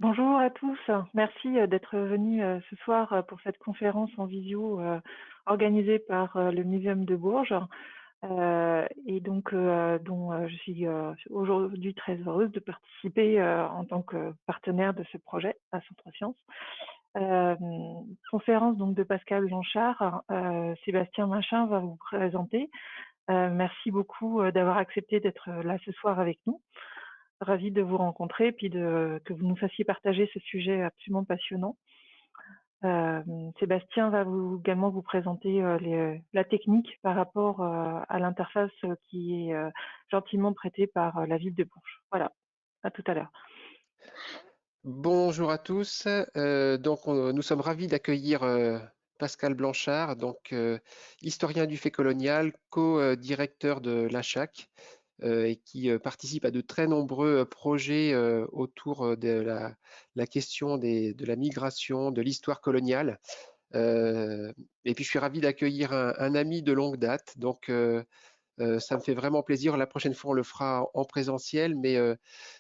Bonjour à tous, merci d'être venus ce soir pour cette conférence en visio organisée par le Muséum de Bourges et donc dont je suis aujourd'hui très heureuse de participer en tant que partenaire de ce projet à Centre Sciences. Euh, Conférence donc de Pascal Blanchard, Sébastien Machin va vous présenter. Merci beaucoup d'avoir accepté d'être là ce soir avec nous. Ravie de vous rencontrer, puis que vous nous fassiez partager ce sujet absolument passionnant. Sébastien va également vous présenter la technique par rapport à l'interface qui est gentiment prêtée par la ville de Bourges. Voilà, à tout à l'heure. Bonjour à tous. Nous sommes ravis d'accueillir Pascal Blanchard, historien du fait colonial, co-directeur de l'ACHAC et qui participe à de très nombreux projets autour de la question de la migration, de l'histoire coloniale. Et puis je suis ravi d'accueillir un ami de longue date. Ça me fait vraiment plaisir. La prochaine fois, on le fera en présentiel, mais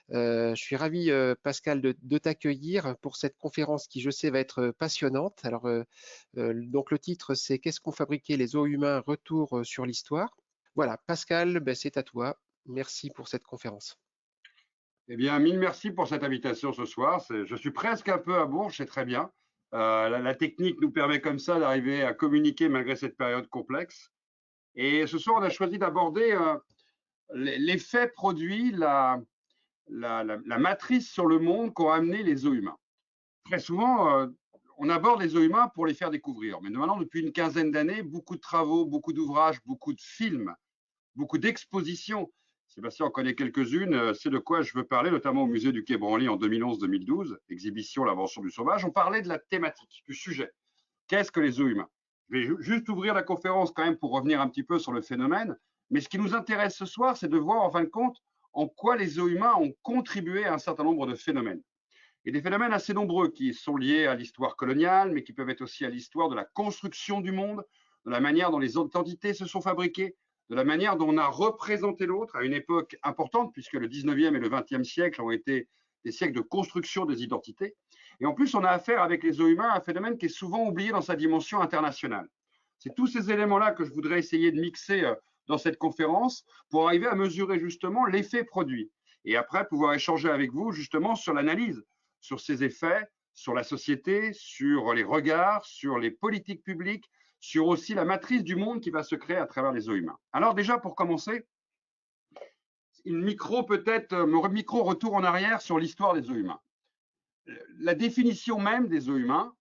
je suis ravi, Pascal, de t'accueillir pour cette conférence qui, je sais, va être passionnante. Donc le titre, c'est Qu'est-ce qu'ont fabriqué les os humains? Retour sur l'histoire. Voilà, Pascal, ben, c'est à toi. Merci pour cette conférence. Eh bien, mille merci pour cette invitation ce soir. Je suis presque un peu à Bourges, c'est très bien. La technique nous permet comme ça d'arriver à communiquer malgré cette période complexe. Et ce soir, on a choisi d'aborder l'effet produit, la matrice sur le monde qu'ont amené les os humains. Très souvent, on aborde les os humains pour les faire découvrir. Mais maintenant, depuis une quinzaine d'années, beaucoup de travaux, beaucoup d'ouvrages, beaucoup de films, beaucoup d'expositions. Sébastien en connaît quelques-unes. C'est de quoi je veux parler, notamment au musée du Quai Branly en 2011-2012, exhibition L'invention du sauvage. On parlait de la thématique, du sujet. Qu'est-ce que les os humains? Je vais juste ouvrir la conférence quand même pour revenir un petit peu sur le phénomène. Mais ce qui nous intéresse ce soir, c'est de voir en fin de compte en quoi les os humains ont contribué à un certain nombre de phénomènes. Et des phénomènes assez nombreux qui sont liés à l'histoire coloniale, mais qui peuvent être aussi à l'histoire de la construction du monde, de la manière dont les identités se sont fabriquées, de la manière dont on a représenté l'autre à une époque importante, puisque le 19e et le 20e siècle ont été des siècles de construction des identités. Et en plus, on a affaire avec les os humains à un phénomène qui est souvent oublié dans sa dimension internationale. C'est tous ces éléments-là que je voudrais essayer de mixer dans cette conférence pour arriver à mesurer justement l'effet produit. Et après, pouvoir échanger avec vous justement sur l'analyse, sur ces effets, sur la société, sur les regards, sur les politiques publiques, sur aussi la matrice du monde qui va se créer à travers les os humains. Alors déjà, pour commencer, une micro peut-être, micro retour en arrière sur l'histoire des os humains. La définition même des os humains,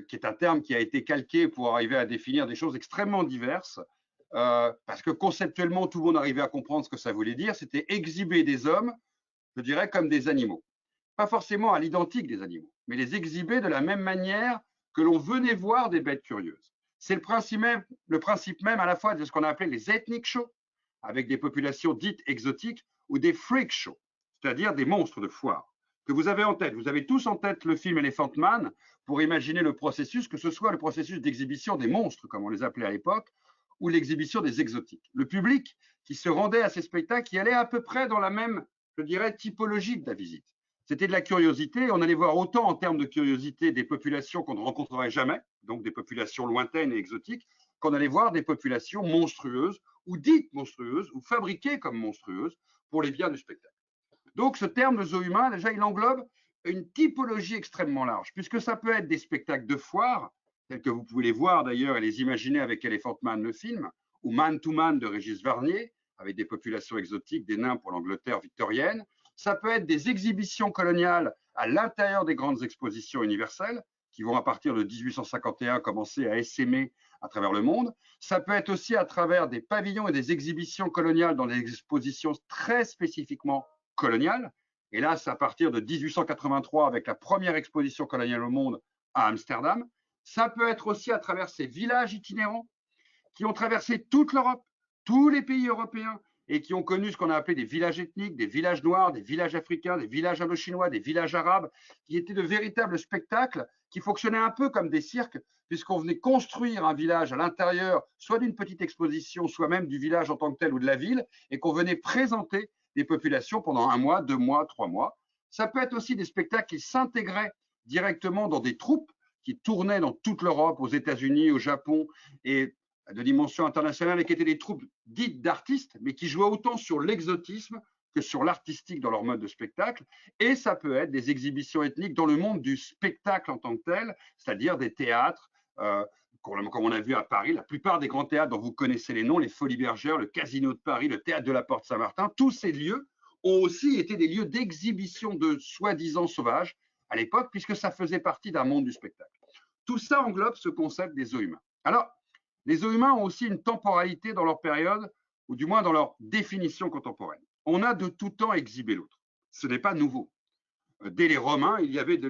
qui est un terme qui a été calqué pour arriver à définir des choses extrêmement diverses, parce que conceptuellement, tout le monde arrivait à comprendre ce que ça voulait dire, c'était exhiber des hommes, je dirais, comme des animaux. Pas forcément à l'identique des animaux, mais les exhiber de la même manière que l'on venait voir des bêtes curieuses. C'est le principe même à la fois de ce qu'on a appelé les ethnic shows, avec des populations dites exotiques, ou des freak shows, c'est-à-dire des monstres de foire, que vous avez en tête. Vous avez tous en tête le film Elephant Man pour imaginer le processus, que ce soit le processus d'exhibition des monstres, comme on les appelait à l'époque, ou l'exhibition des exotiques. Le public qui se rendait à ces spectacles y allait à peu près dans la même, je dirais, typologie de la visite. C'était de la curiosité. On allait voir autant en termes de curiosité des populations qu'on ne rencontrerait jamais, donc des populations lointaines et exotiques, qu'on allait voir des populations monstrueuses ou dites monstrueuses ou fabriquées comme monstrueuses pour les biens du spectacle. Donc ce terme de zoo humain, déjà, il englobe une typologie extrêmement large, puisque ça peut être des spectacles de foire, tels que vous pouvez les voir d'ailleurs et les imaginer avec Elephant Man, le film, ou Man to Man de Régis Varnier, avec des populations exotiques, des nains pour l'Angleterre victorienne. Ça peut être des exhibitions coloniales à l'intérieur des grandes expositions universelles, qui vont à partir de 1851 commencer à essaimer à travers le monde. Ça peut être aussi à travers des pavillons et des exhibitions coloniales dans des expositions très spécifiquement coloniales. Et là, c'est à partir de 1883 avec la première exposition coloniale au monde à Amsterdam. Ça peut être aussi à travers ces villages itinérants qui ont traversé toute l'Europe, tous les pays européens, et qui ont connu ce qu'on a appelé des villages ethniques, des villages noirs, des villages africains, des villages indochinois, des villages arabes, qui étaient de véritables spectacles qui fonctionnaient un peu comme des cirques, puisqu'on venait construire un village à l'intérieur, soit d'une petite exposition, soit même du village en tant que tel ou de la ville, et qu'on venait présenter des populations pendant 1 mois, 2 mois, 3 mois. Ça peut être aussi des spectacles qui s'intégraient directement dans des troupes qui tournaient dans toute l'Europe, aux États-Unis, au Japon et de dimension internationale, et qui étaient des troupes dites d'artistes, mais qui jouaient autant sur l'exotisme que sur l'artistique dans leur mode de spectacle. Et ça peut être des exhibitions ethniques dans le monde du spectacle en tant que tel, c'est-à-dire des théâtres, comme on a vu à Paris, la plupart des grands théâtres dont vous connaissez les noms, les Folies Bergère, le Casino de Paris, le Théâtre de la Porte Saint-Martin, tous ces lieux ont aussi été des lieux d'exhibition de soi-disant sauvages à l'époque, puisque ça faisait partie d'un monde du spectacle. Tout ça englobe ce concept des zoos humains. Alors, les zoos humains ont aussi une temporalité dans leur période, ou du moins dans leur définition contemporaine. On a de tout temps exhibé l'autre. Ce n'est pas nouveau. Dès les Romains, il y avait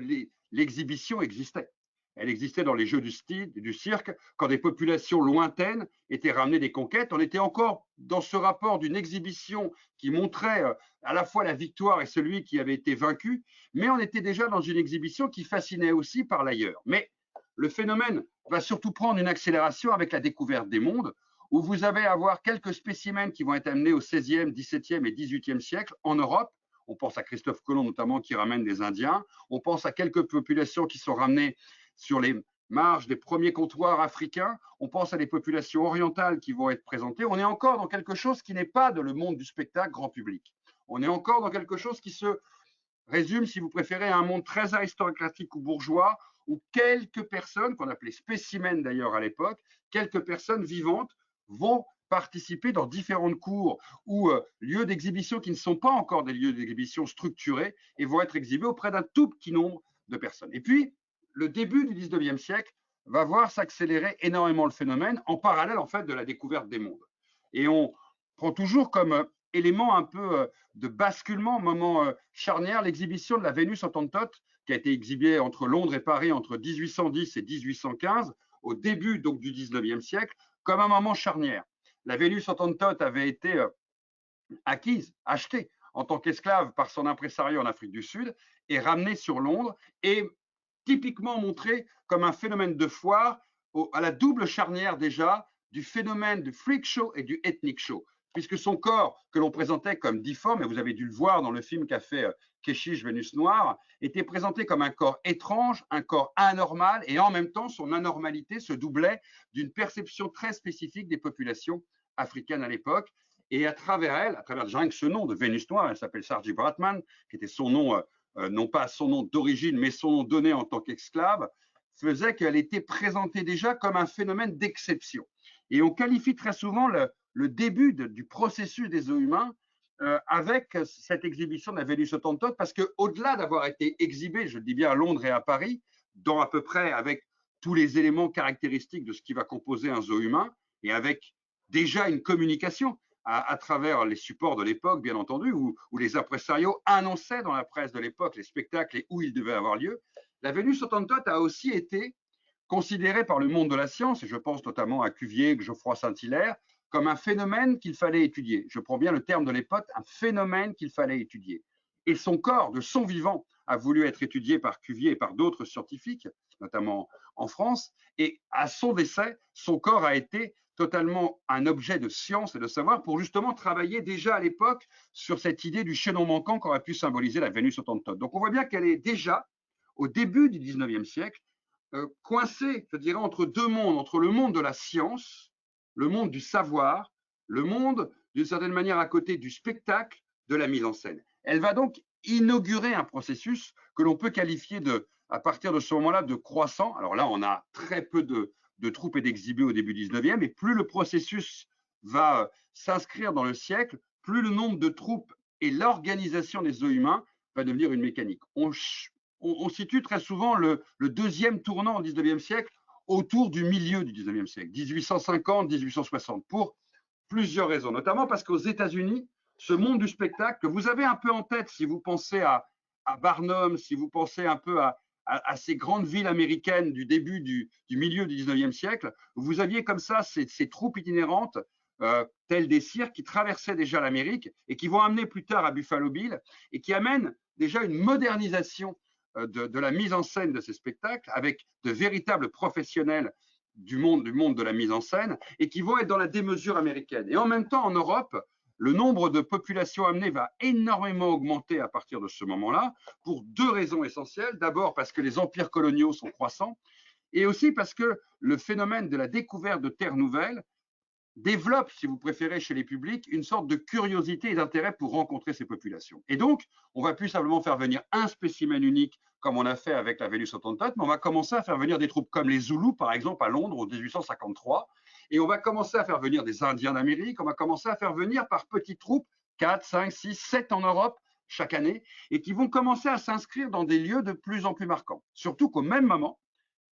l'exhibition existait. Elle existait dans les jeux du cirque, quand des populations lointaines étaient ramenées des conquêtes. On était encore dans ce rapport d'une exhibition qui montrait à la fois la victoire et celui qui avait été vaincu, mais on était déjà dans une exhibition qui fascinait aussi par l'ailleurs. Mais le phénomène va surtout prendre une accélération avec la découverte des mondes, où vous allez avoir quelques spécimens qui vont être amenés au XVIe, XVIIe et XVIIIe siècle en Europe. On pense à Christophe Colomb notamment qui ramène des Indiens. On pense à quelques populations qui sont ramenées sur les marges des premiers comptoirs africains. On pense à des populations orientales qui vont être présentées. On est encore dans quelque chose qui n'est pas le monde du spectacle grand public. On est encore dans quelque chose qui se résume, si vous préférez, à un monde très aristocratique ou bourgeois, où quelques personnes, qu'on appelait spécimens d'ailleurs à l'époque, quelques personnes vivantes vont participer dans différentes cours ou lieux d'exhibition qui ne sont pas encore des lieux d'exhibition structurés et vont être exhibés auprès d'un tout petit nombre de personnes. Et puis, le début du 19e siècle va voir s'accélérer énormément le phénomène en parallèle en fait de la découverte des mondes. Et on prend toujours comme élément un peu de basculement, moment charnière, l'exhibition de la Vénus Hottentote qui a été exhibée entre Londres et Paris entre 1810 et 1815, au début donc du 19e siècle, comme un moment charnière. La Vénus Hottentote avait été acquise, achetée en tant qu'esclave par son impresario en Afrique du Sud et ramenée sur Londres et typiquement montrée comme un phénomène de foire à la double charnière déjà du phénomène du freak show et du ethnic show, puisque son corps, que l'on présentait comme difforme, et vous avez dû le voir dans le film qu'a fait Keshish, Vénus Noire, était présenté comme un corps étrange, un corps anormal, et en même temps, son anormalité se doublait d'une perception très spécifique des populations africaines à l'époque. Et à travers elle, à travers rien que ce nom de Vénus Noire, elle s'appelle Saartjie Baartman, qui était son nom, non pas son nom d'origine, mais son nom donné en tant qu'esclave, faisait qu'elle était présentée déjà comme un phénomène d'exception. Et on qualifie très souvent le début du processus des zoos humains avec cette exhibition de la Vénus Hottentote, parce qu'au-delà d'avoir été exhibée, je le dis bien à Londres et à Paris, dans à peu près avec tous les éléments caractéristiques de ce qui va composer un zoo humain, et avec déjà une communication à travers les supports de l'époque, bien entendu, où les impresarios annonçaient dans la presse de l'époque les spectacles et où ils devaient avoir lieu, la Vénus Hottentote a aussi été considérée par le monde de la science, et je pense notamment à Cuvier, Geoffroy Saint-Hilaire, comme un phénomène qu'il fallait étudier. Je prends bien le terme de l'époque, un phénomène qu'il fallait étudier. Et son corps, de son vivant, a voulu être étudié par Cuvier et par d'autres scientifiques, notamment en France, et à son décès, son corps a été totalement un objet de science et de savoir pour justement travailler déjà à l'époque sur cette idée du chaînon manquant qu'aurait pu symboliser la Vénus Hottentote. Donc on voit bien qu'elle est déjà, au début du 19e siècle, coincée, je dirais, entre deux mondes, entre le monde de la science, le monde du savoir, le monde, d'une certaine manière, à côté du spectacle, de la mise en scène. Elle va donc inaugurer un processus que l'on peut qualifier à partir de ce moment-là, de croissant. Alors là, on a très peu de troupes et d'exhibés au début du 19e, et plus le processus va s'inscrire dans le siècle, plus le nombre de troupes et l'organisation des zoos humains va devenir une mécanique. On situe très souvent le deuxième tournant au 19e siècle autour du milieu du 19e siècle, 1850-1860, pour plusieurs raisons, notamment parce qu'aux États-Unis, ce monde du spectacle que vous avez un peu en tête si vous pensez à Barnum, si vous pensez un peu à ces grandes villes américaines du début du milieu du 19e siècle, vous aviez comme ça ces troupes itinérantes, telles des cirques, qui traversaient déjà l'Amérique et qui vont amener plus tard à Buffalo Bill et qui amènent déjà une modernisation de la mise en scène de ces spectacles avec de véritables professionnels du monde de la mise en scène et qui vont être dans la démesure américaine. Et en même temps, en Europe, le nombre de populations amenées va énormément augmenter à partir de ce moment-là, pour deux raisons essentielles. D'abord parce que les empires coloniaux sont croissants, et aussi parce que le phénomène de la découverte de terres nouvelles développe, si vous préférez, chez les publics, une sorte de curiosité et d'intérêt pour rencontrer ces populations. Et donc, on va plus simplement faire venir un spécimen unique, comme on a fait avec la Vénus autantote, mais on va commencer à faire venir des troupes comme les Zoulous, par exemple, à Londres, en 1853, et on va commencer à faire venir des Indiens d'Amérique, on va commencer à faire venir par petites troupes, 4, 5, 6, 7 en Europe, chaque année, et qui vont commencer à s'inscrire dans des lieux de plus en plus marquants. Surtout qu'au même moment,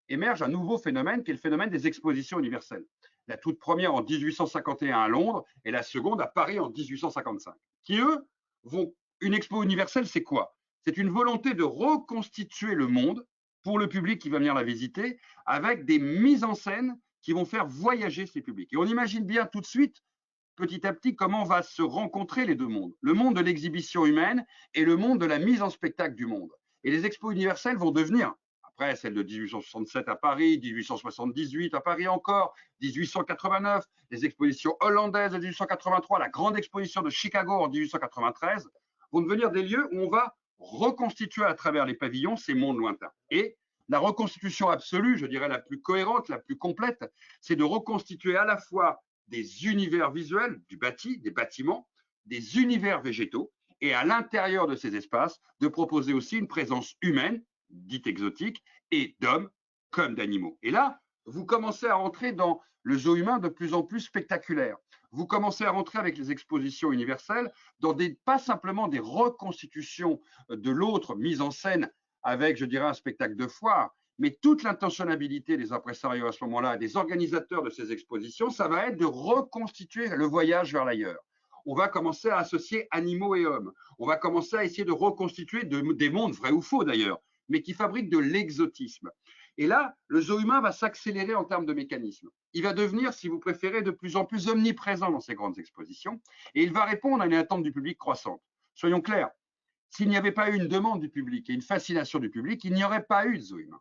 émerge un nouveau phénomène qui est le phénomène des expositions universelles. La toute première en 1851 à Londres et la seconde à Paris en 1855, qui eux vont… Une expo universelle, c'est quoi? C'est une volonté de reconstituer le monde pour le public qui va venir la visiter avec des mises en scène qui vont faire voyager ces publics. Et on imagine bien tout de suite, petit à petit, comment va se rencontrer les deux mondes. Le monde de l'exhibition humaine et le monde de la mise en spectacle du monde. Et les expos universelles vont devenir, après celle de 1867 à Paris, 1878 à Paris encore, 1889, les expositions hollandaises de 1883, la grande exposition de Chicago en 1893, vont devenir des lieux où on va reconstituer à travers les pavillons ces mondes lointains. Et la reconstitution absolue, je dirais la plus cohérente, la plus complète, c'est de reconstituer à la fois des univers visuels, du bâti, des bâtiments, des univers végétaux, et à l'intérieur de ces espaces, de proposer aussi une présence humaine, dite exotique, et d'hommes comme d'animaux. Et là, vous commencez à rentrer dans le zoo humain de plus en plus spectaculaire. Vous commencez à rentrer avec les expositions universelles dans pas simplement des reconstitutions de l'autre mise en scène avec, je dirais, un spectacle de foire, mais toute l'intentionnalité des impresarios à ce moment-là, des organisateurs de ces expositions, ça va être de reconstituer le voyage vers l'ailleurs. On va commencer à associer animaux et hommes. On va commencer à essayer de reconstituer des mondes, vrais ou faux d'ailleurs, mais qui fabriquent de l'exotisme. Et là, le zoo humain va s'accélérer en termes de mécanismes. Il va devenir, si vous préférez, de plus en plus omniprésent dans ces grandes expositions, et il va répondre à une attente du public croissante. Soyons clairs, s'il n'y avait pas eu une demande du public et une fascination du public, il n'y aurait pas eu de zoo humain.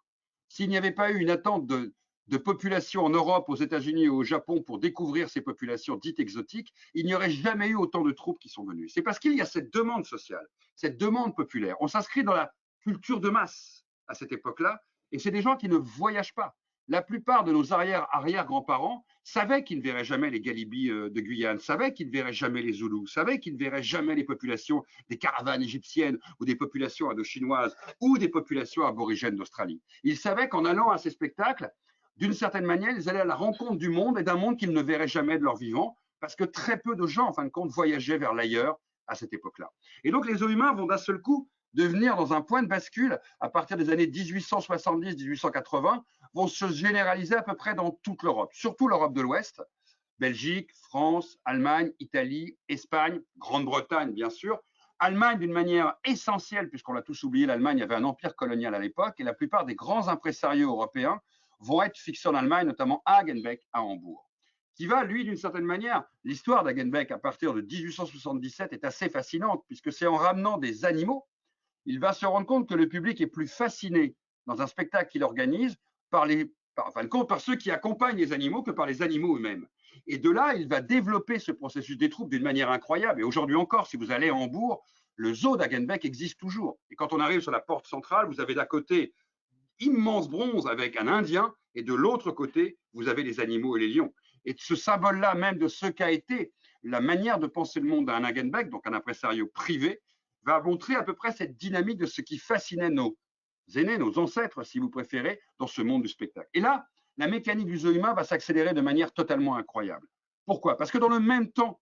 S'il n'y avait pas eu une attente de population en Europe, aux États-Unis et au Japon pour découvrir ces populations dites exotiques, il n'y aurait jamais eu autant de troupes qui sont venues. C'est parce qu'il y a cette demande sociale, cette demande populaire. On s'inscrit dans la culture de masse à cette époque-là, et c'est des gens qui ne voyagent pas. La plupart de nos arrière-grands-parents savaient qu'ils ne verraient jamais les Galibis de Guyane, savaient qu'ils ne verraient jamais les Zoulous, savaient qu'ils ne verraient jamais les populations des caravanes égyptiennes ou des populations indo-chinoises ou des populations aborigènes d'Australie. Ils savaient qu'en allant à ces spectacles, d'une certaine manière, ils allaient à la rencontre du monde et d'un monde qu'ils ne verraient jamais de leur vivant, parce que très peu de gens, en fin de compte, voyageaient vers l'ailleurs à cette époque-là. Et donc, les zoos humains vont d'un seul coup devenir dans un point de bascule à partir des années 1870-1880, vont se généraliser à peu près dans toute l'Europe, surtout l'Europe de l'Ouest, Belgique, France, Allemagne, Italie, Espagne, Grande-Bretagne, bien sûr. Allemagne d'une manière essentielle, puisqu'on l'a tous oublié, l'Allemagne avait un empire colonial à l'époque, et la plupart des grands impresarios européens vont être fixés en Allemagne, notamment à Hagenbeck, à Hambourg, qui va, lui, d'une certaine manière, l'histoire d'Hagenbeck à partir de 1877 est assez fascinante, puisque c'est en ramenant des animaux, il va se rendre compte que le public est plus fasciné dans un spectacle qu'il organise par ceux qui accompagnent les animaux que par les animaux eux-mêmes. Et de là, il va développer ce processus des troupes d'une manière incroyable. Et aujourd'hui encore, si vous allez à Hambourg, le zoo d'Hagenbeck existe toujours. Et quand on arrive sur la porte centrale, vous avez d'un côté immense bronze avec un Indien, et de l'autre côté, vous avez les animaux et les lions. Et ce symbole-là, même de ce qu'a été la manière de penser le monde d'un Hagenbeck, donc un impresario privé, va montrer à peu près cette dynamique de ce qui fascinait nos aînés, nos ancêtres, si vous préférez, dans ce monde du spectacle. Et là, la mécanique du zoo humain va s'accélérer de manière totalement incroyable. Pourquoi? Parce que dans le même temps,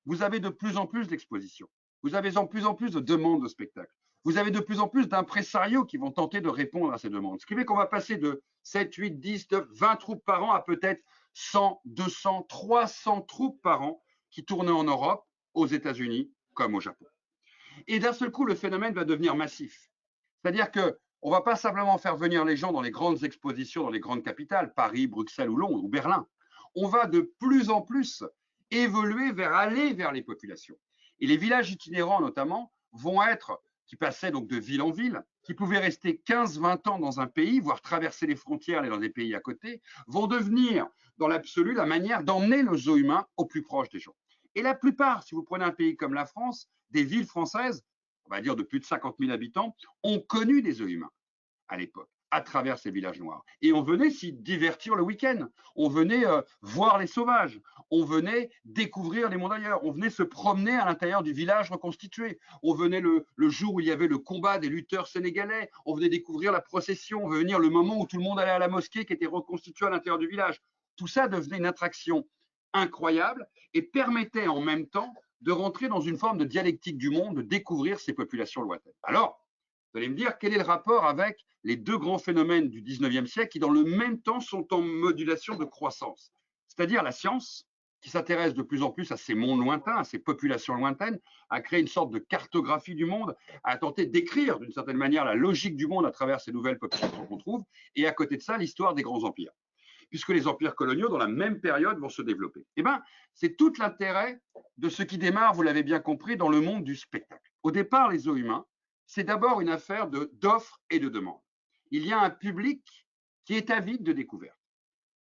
vous avez de plus en plus d'expositions. Vous avez de plus en plus de demandes de spectacles. Vous avez de plus en plus d'impresarios qui vont tenter de répondre à ces demandes. Ce qui fait qu'on va passer de 7, 8, 10, 9, 20 troupes par an à peut-être 100, 200, 300 troupes par an qui tournaient en Europe, aux États-Unis comme au Japon. Et d'un seul coup, le phénomène va devenir massif. C'est-à-dire qu'on ne va pas simplement faire venir les gens dans les grandes expositions, dans les grandes capitales, Paris, Bruxelles ou Londres ou Berlin. On va de plus en plus évoluer aller vers les populations. Et les villages itinérants, notamment, vont être, qui passaient donc de ville en ville, qui pouvaient rester 15-20 ans dans un pays, voire traverser les frontières, aller dans des pays à côté, vont devenir, dans l'absolu, la manière d'emmener le zoo humain au plus proche des gens. Et la plupart, si vous prenez un pays comme la France, des villes françaises, on va dire de plus de 50 000 habitants, ont connu des œufs humains à l'époque, à travers ces villages noirs. Et on venait s'y divertir le week-end, on venait voir les sauvages, on venait découvrir les mondes ailleurs, on venait se promener à l'intérieur du village reconstitué, on venait le jour où il y avait le combat des lutteurs sénégalais, on venait découvrir la procession, on venait venir le moment où tout le monde allait à la mosquée qui était reconstituée à l'intérieur du village. Tout ça devenait une attraction incroyable et permettait en même temps de rentrer dans une forme de dialectique du monde, de découvrir ces populations lointaines. Alors, vous allez me dire, quel est le rapport avec les deux grands phénomènes du 19e siècle qui, dans le même temps, sont en modulation de croissance? C'est-à-dire la science, qui s'intéresse de plus en plus à ces mondes lointains, à ces populations lointaines, à créer une sorte de cartographie du monde, à tenter d'écrire d'une certaine manière la logique du monde à travers ces nouvelles populations qu'on trouve, et à côté de ça, l'histoire des grands empires. Puisque les empires coloniaux, dans la même période, vont se développer. Eh bien, c'est tout l'intérêt de ce qui démarre, vous l'avez bien compris, dans le monde du spectacle. Au départ, les zoos humains, c'est d'abord une affaire d'offre et de demande. Il y a un public qui est avide de découvertes,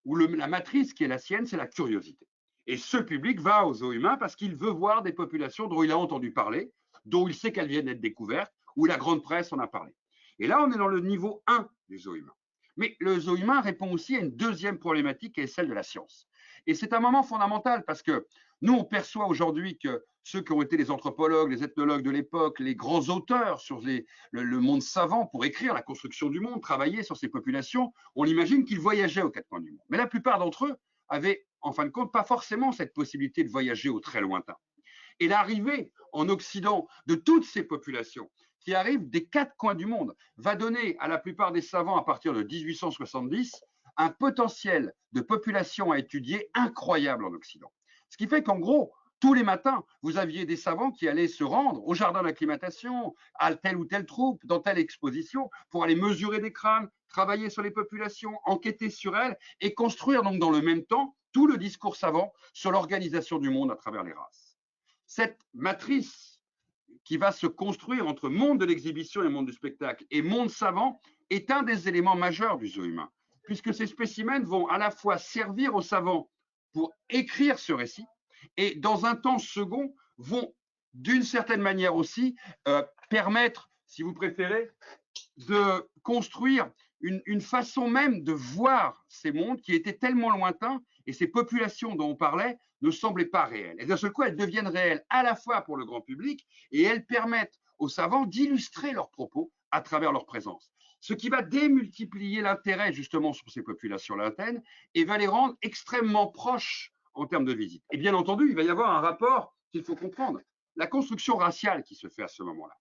où la matrice qui est la sienne, c'est la curiosité. Et ce public va aux zoos humains parce qu'il veut voir des populations dont il a entendu parler, dont il sait qu'elles viennent d'être découvertes, où la grande presse en a parlé. Et là, on est dans le niveau 1 du zoo humain. Mais le zoo humain répond aussi à une deuxième problématique qui est celle de la science. Et c'est un moment fondamental parce que nous, on perçoit aujourd'hui que ceux qui ont été les anthropologues, les ethnologues de l'époque, les grands auteurs sur le monde savant pour écrire la construction du monde, travailler sur ces populations, on imagine qu'ils voyageaient aux quatre coins du monde. Mais la plupart d'entre eux avaient, en fin de compte, pas forcément cette possibilité de voyager au très lointain. Et l'arrivée en Occident de toutes ces populations qui arrivent des quatre coins du monde va donner à la plupart des savants à partir de 1870 un potentiel de population à étudier incroyable en Occident. Ce qui fait qu'en gros, tous les matins, vous aviez des savants qui allaient se rendre au jardin d'acclimatation, à telle ou telle troupe, dans telle exposition, pour aller mesurer des crânes, travailler sur les populations, enquêter sur elles et construire donc dans le même temps tout le discours savant sur l'organisation du monde à travers les races. Cette matrice qui va se construire entre monde de l'exhibition et monde du spectacle et monde savant est un des éléments majeurs du zoo humain, puisque ces spécimens vont à la fois servir aux savants pour écrire ce récit et dans un temps second vont d'une certaine manière aussi permettre, si vous préférez, de construire une façon même de voir ces mondes qui étaient tellement lointains et ces populations dont on parlait ne semblaient pas réelles. Et d'un seul coup, elles deviennent réelles à la fois pour le grand public et elles permettent aux savants d'illustrer leurs propos à travers leur présence. Ce qui va démultiplier l'intérêt justement sur ces populations lointaines et va les rendre extrêmement proches en termes de visite. Et bien entendu, il va y avoir un rapport qu'il faut comprendre. La construction raciale qui se fait à ce moment-là.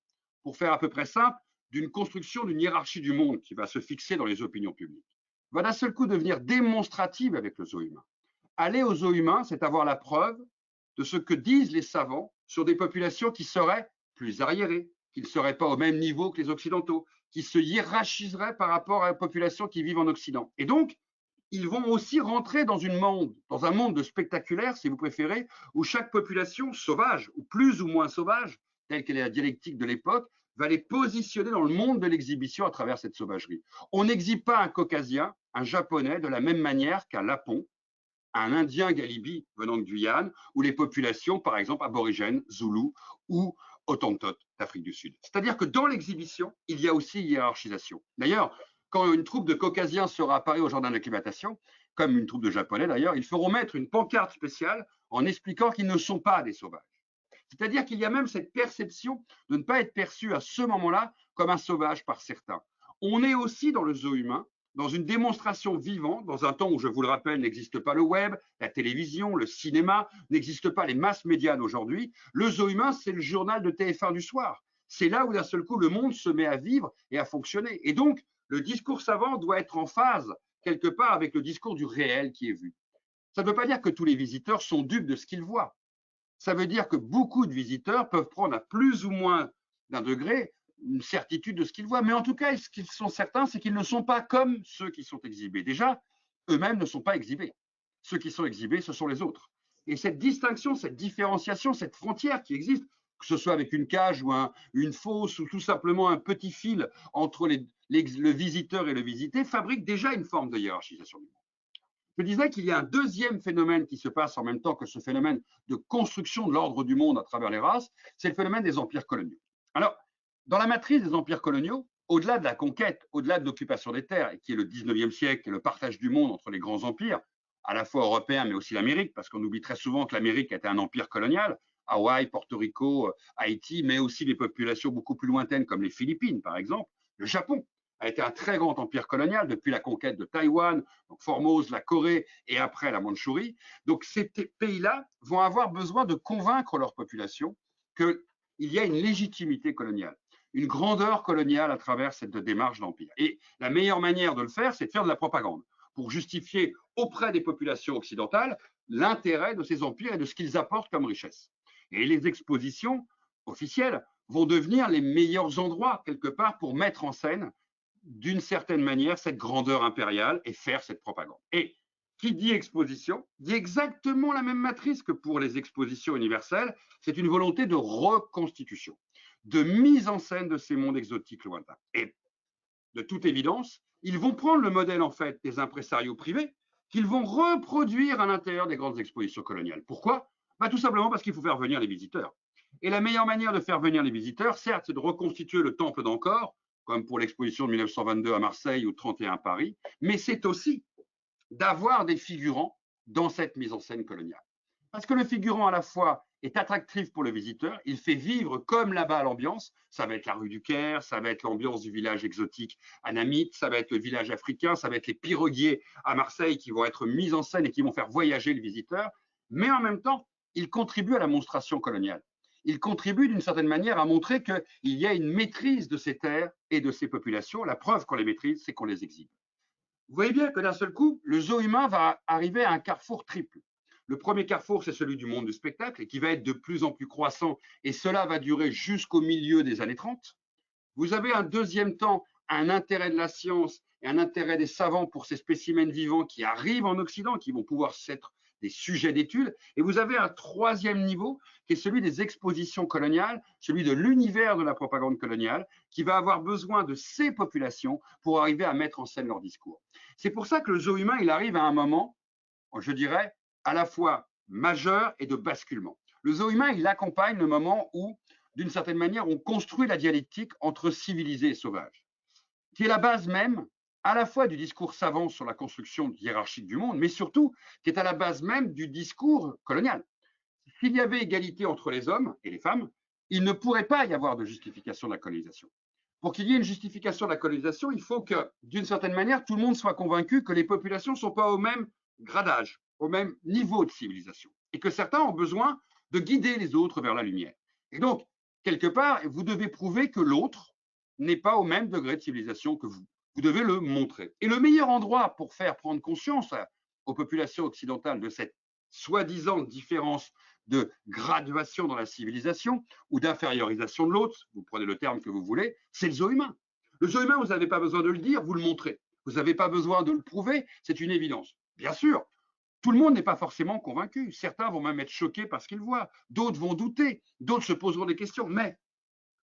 Pour faire à peu près simple, d'une construction d'une hiérarchie du monde qui va se fixer dans les opinions publiques, va d'un seul coup devenir démonstrative avec le zoo humain. Aller au zoo humain, c'est avoir la preuve de ce que disent les savants sur des populations qui seraient plus arriérées, qui ne seraient pas au même niveau que les Occidentaux, qui se hiérarchiseraient par rapport à la population qui vivent en Occident. Et donc, ils vont aussi rentrer dans un monde de spectaculaire, si vous préférez, où chaque population sauvage, ou plus ou moins sauvage, telle qu'elle est la dialectique de l'époque, va les positionner dans le monde de l'exhibition à travers cette sauvagerie. On n'exhibe pas un caucasien, un japonais, de la même manière qu'un lapon, un indien galibi venant de Guyane, ou les populations, par exemple, aborigènes, zoulous ou autantotes d'Afrique du Sud. C'est-à-dire que dans l'exhibition, il y a aussi hiérarchisation. D'ailleurs, quand une troupe de caucasiens sera à Paris au jardin d'acclimatation, comme une troupe de japonais d'ailleurs, ils feront mettre une pancarte spéciale en expliquant qu'ils ne sont pas des sauvages. C'est-à-dire qu'il y a même cette perception de ne pas être perçu à ce moment-là comme un sauvage par certains. On est aussi dans le zoo humain, dans une démonstration vivante, dans un temps où, je vous le rappelle, n'existe pas le web, la télévision, le cinéma, n'existent pas les masses médianes aujourd'hui. Le zoo humain, c'est le journal de TF1 du soir. C'est là où d'un seul coup, le monde se met à vivre et à fonctionner. Et donc, le discours savant doit être en phase, quelque part, avec le discours du réel qui est vu. Ça ne veut pas dire que tous les visiteurs sont dupes de ce qu'ils voient. Ça veut dire que beaucoup de visiteurs peuvent prendre à plus ou moins d'un degré une certitude de ce qu'ils voient. Mais en tout cas, ce qu'ils sont certains, c'est qu'ils ne sont pas comme ceux qui sont exhibés. Déjà, eux-mêmes ne sont pas exhibés. Ceux qui sont exhibés, ce sont les autres. Et cette distinction, cette différenciation, cette frontière qui existe, que ce soit avec une cage ou une fosse ou tout simplement un petit fil entre le visiteur et le visité, fabrique déjà une forme de hiérarchisation du monde. Je disais qu'il y a un deuxième phénomène qui se passe en même temps que ce phénomène de construction de l'ordre du monde à travers les races, c'est le phénomène des empires coloniaux. Alors, dans la matrice des empires coloniaux, au-delà de la conquête, au-delà de l'occupation des terres, qui est le 19e siècle et le partage du monde entre les grands empires, à la fois européens mais aussi l'Amérique, parce qu'on oublie très souvent que l'Amérique était un empire colonial, Hawaï, Porto Rico, Haïti, mais aussi des populations beaucoup plus lointaines comme les Philippines, par exemple, le Japon a été un très grand empire colonial depuis la conquête de Taïwan, donc Formose, la Corée et après la Mandchourie. Donc ces pays-là vont avoir besoin de convaincre leur population qu'il y a une légitimité coloniale, une grandeur coloniale à travers cette démarche d'empire. Et la meilleure manière de le faire, c'est de faire de la propagande pour justifier auprès des populations occidentales l'intérêt de ces empires et de ce qu'ils apportent comme richesse. Et les expositions officielles vont devenir les meilleurs endroits, quelque part, pour mettre en scène d'une certaine manière cette grandeur impériale et faire cette propagande. Et qui dit exposition dit exactement la même matrice que pour les expositions universelles, c'est une volonté de reconstitution, de mise en scène de ces mondes exotiques lointains. Et de toute évidence, ils vont prendre le modèle en fait des impresarios privés qu'ils vont reproduire à l'intérieur des grandes expositions coloniales. Pourquoi? Tout simplement parce qu'il faut faire venir les visiteurs. Et la meilleure manière de faire venir les visiteurs, certes, c'est de reconstituer le temple d'Angkor, comme pour l'exposition de 1922 à Marseille ou 31 à Paris, mais c'est aussi d'avoir des figurants dans cette mise en scène coloniale. Parce que le figurant, à la fois, est attractif pour le visiteur, il fait vivre comme là-bas l'ambiance, ça va être la rue du Caire, ça va être l'ambiance du village exotique à Namit, ça va être le village africain, ça va être les piroguiers à Marseille qui vont être mis en scène et qui vont faire voyager le visiteur, mais en même temps, il contribue à la monstration coloniale. Il contribue d'une certaine manière à montrer qu'il y a une maîtrise de ces terres et de ces populations. La preuve qu'on les maîtrise, c'est qu'on les exhibe. Vous voyez bien que d'un seul coup, le zoo humain va arriver à un carrefour triple. Le premier carrefour, c'est celui du monde du spectacle et qui va être de plus en plus croissant et cela va durer jusqu'au milieu des années 30. Vous avez un deuxième temps, un intérêt de la science et un intérêt des savants pour ces spécimens vivants qui arrivent en Occident, qui vont pouvoir être des sujets d'études. Et vous avez un troisième niveau qui est celui des expositions coloniales, celui de l'univers de la propagande coloniale, qui va avoir besoin de ces populations pour arriver à mettre en scène leur discours. C'est pour ça que le zoo humain, il arrive à un moment, je dirais, à la fois majeur et de basculement. Le zoo humain, il accompagne le moment où, d'une certaine manière, on construit la dialectique entre civilisé et sauvage, qui est la base même à la fois du discours savant sur la construction hiérarchique du monde, mais surtout qui est à la base même du discours colonial. S'il y avait égalité entre les hommes et les femmes, il ne pourrait pas y avoir de justification de la colonisation. Pour qu'il y ait une justification de la colonisation, il faut que, d'une certaine manière, tout le monde soit convaincu que les populations ne sont pas au même gradage, au même niveau de civilisation, et que certains ont besoin de guider les autres vers la lumière. Et donc, quelque part, vous devez prouver que l'autre n'est pas au même degré de civilisation que vous. Vous devez le montrer. Et le meilleur endroit pour faire prendre conscience aux populations occidentales de cette soi-disant différence de graduation dans la civilisation ou d'infériorisation de l'autre, vous prenez le terme que vous voulez, c'est le zoo humain. Le zoo humain, vous n'avez pas besoin de le dire, vous le montrez. Vous n'avez pas besoin de le prouver, c'est une évidence. Bien sûr, tout le monde n'est pas forcément convaincu. Certains vont même être choqués par ce qu'ils voient. D'autres vont douter. D'autres se poseront des questions. Mais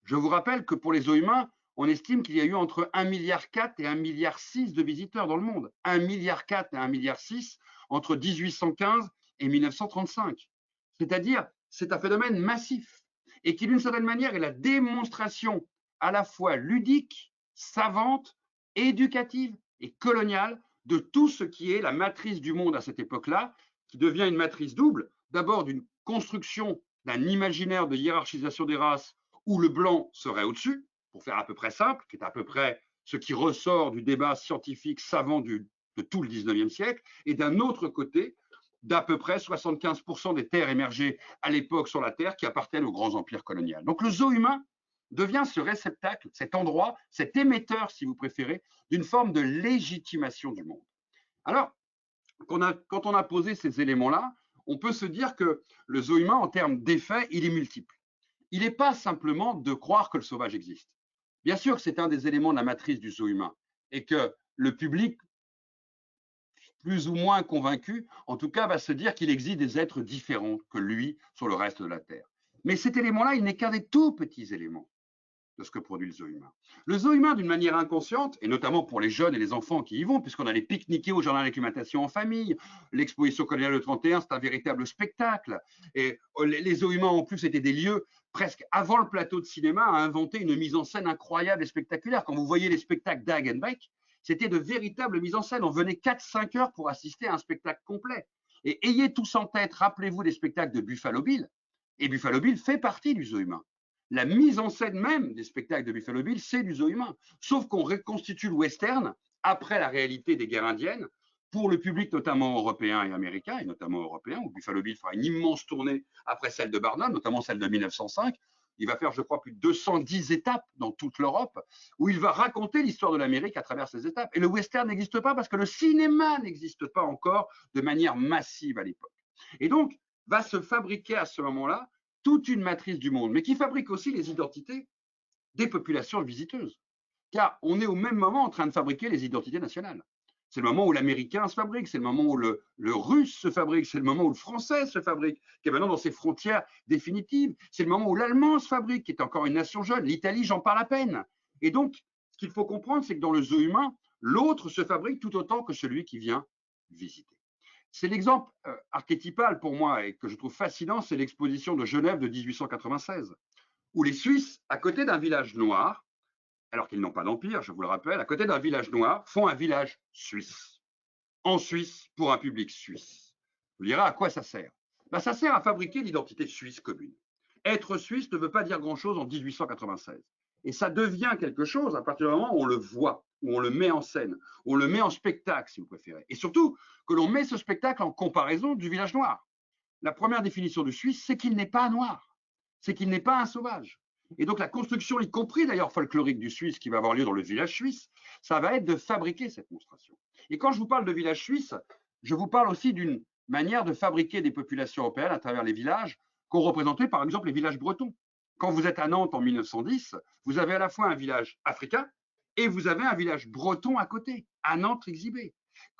je vous rappelle que pour les zoos humains, on estime qu'il y a eu entre 1,4 milliard et 1,6 milliard de visiteurs dans le monde. 1,4 milliard et 1,6 milliard entre 1815 et 1935. C'est-à-dire, c'est un phénomène massif et qui, d'une certaine manière, est la démonstration à la fois ludique, savante, éducative et coloniale de tout ce qui est la matrice du monde à cette époque-là, qui devient une matrice double, d'abord d'une construction d'un imaginaire de hiérarchisation des races où le blanc serait au-dessus, pour faire à peu près simple, qui est à peu près ce qui ressort du débat scientifique savant de tout le 19e siècle, et d'un autre côté, d'à peu près 75% des terres émergées à l'époque sur la Terre qui appartiennent aux grands empires coloniaux. Donc le zoo humain devient ce réceptacle, cet endroit, cet émetteur, si vous préférez, d'une forme de légitimation du monde. Alors, quand on a posé ces éléments-là, on peut se dire que le zoo humain, en termes d'effets, il est multiple. Il n'est pas simplement de croire que le sauvage existe. Bien sûr que c'est un des éléments de la matrice du zoo humain et que le public, plus ou moins convaincu, en tout cas, va se dire qu'il existe des êtres différents que lui sur le reste de la Terre. Mais cet élément-là, il n'est qu'un des tout petits éléments de ce que produit le zoo humain. Le zoo humain, d'une manière inconsciente, et notamment pour les jeunes et les enfants qui y vont, puisqu'on allait pique-niquer au jardin d'acclimatation en famille, l'exposition coloniale de 31, c'est un véritable spectacle. Et les zoos humains, en plus, étaient des lieux presque avant le plateau de cinéma à inventer une mise en scène incroyable et spectaculaire. Quand vous voyez les spectacles d'Hagenbeck, c'était de véritables mises en scène. On venait 4-5 heures pour assister à un spectacle complet. Et ayez tous en tête, rappelez-vous des spectacles de Buffalo Bill. Et Buffalo Bill fait partie du zoo humain. La mise en scène même des spectacles de Buffalo Bill, c'est du zoo humain. Sauf qu'on reconstitue le western après la réalité des guerres indiennes pour le public notamment européen et américain, et notamment européen, où Buffalo Bill fera une immense tournée après celle de Barnum, notamment celle de 1905. Il va faire, je crois, plus de 210 étapes dans toute l'Europe, où il va raconter l'histoire de l'Amérique à travers ces étapes. Et le western n'existe pas parce que le cinéma n'existe pas encore de manière massive à l'époque. Et donc, va se fabriquer à ce moment-là toute une matrice du monde, mais qui fabrique aussi les identités des populations visiteuses. Car on est au même moment en train de fabriquer les identités nationales. C'est le moment où l'américain se fabrique, c'est le moment où le russe se fabrique, c'est le moment où le français se fabrique, qui est maintenant dans ses frontières définitives. C'est le moment où l'allemand se fabrique, qui est encore une nation jeune. L'Italie, j'en parle à peine. Et donc, ce qu'il faut comprendre, c'est que dans le zoo humain, l'autre se fabrique tout autant que celui qui vient visiter. C'est l'exemple archétypal pour moi et que je trouve fascinant, c'est l'exposition de Genève de 1896, où les Suisses, à côté d'un village noir, alors qu'ils n'ont pas d'empire, je vous le rappelle, à côté d'un village noir, font un village suisse, en Suisse, pour un public suisse. Vous direz à quoi ça sert? Ben, ça sert à fabriquer l'identité suisse commune. Être suisse ne veut pas dire grand-chose en 1896. Et ça devient quelque chose à partir du moment où on le voit, où on le met en scène, où on le met en spectacle, si vous préférez. Et surtout, que l'on met ce spectacle en comparaison du village noir. La première définition du Suisse, c'est qu'il n'est pas noir, c'est qu'il n'est pas un sauvage. Et donc la construction, y compris d'ailleurs folklorique du Suisse qui va avoir lieu dans le village suisse, ça va être de fabriquer cette monstration. Et quand je vous parle de village suisse, je vous parle aussi d'une manière de fabriquer des populations européennes à travers les villages qu'ont représenté par exemple les villages bretons. Quand vous êtes à Nantes en 1910, vous avez à la fois un village africain et vous avez un village breton à côté, à Nantes-Exhibé.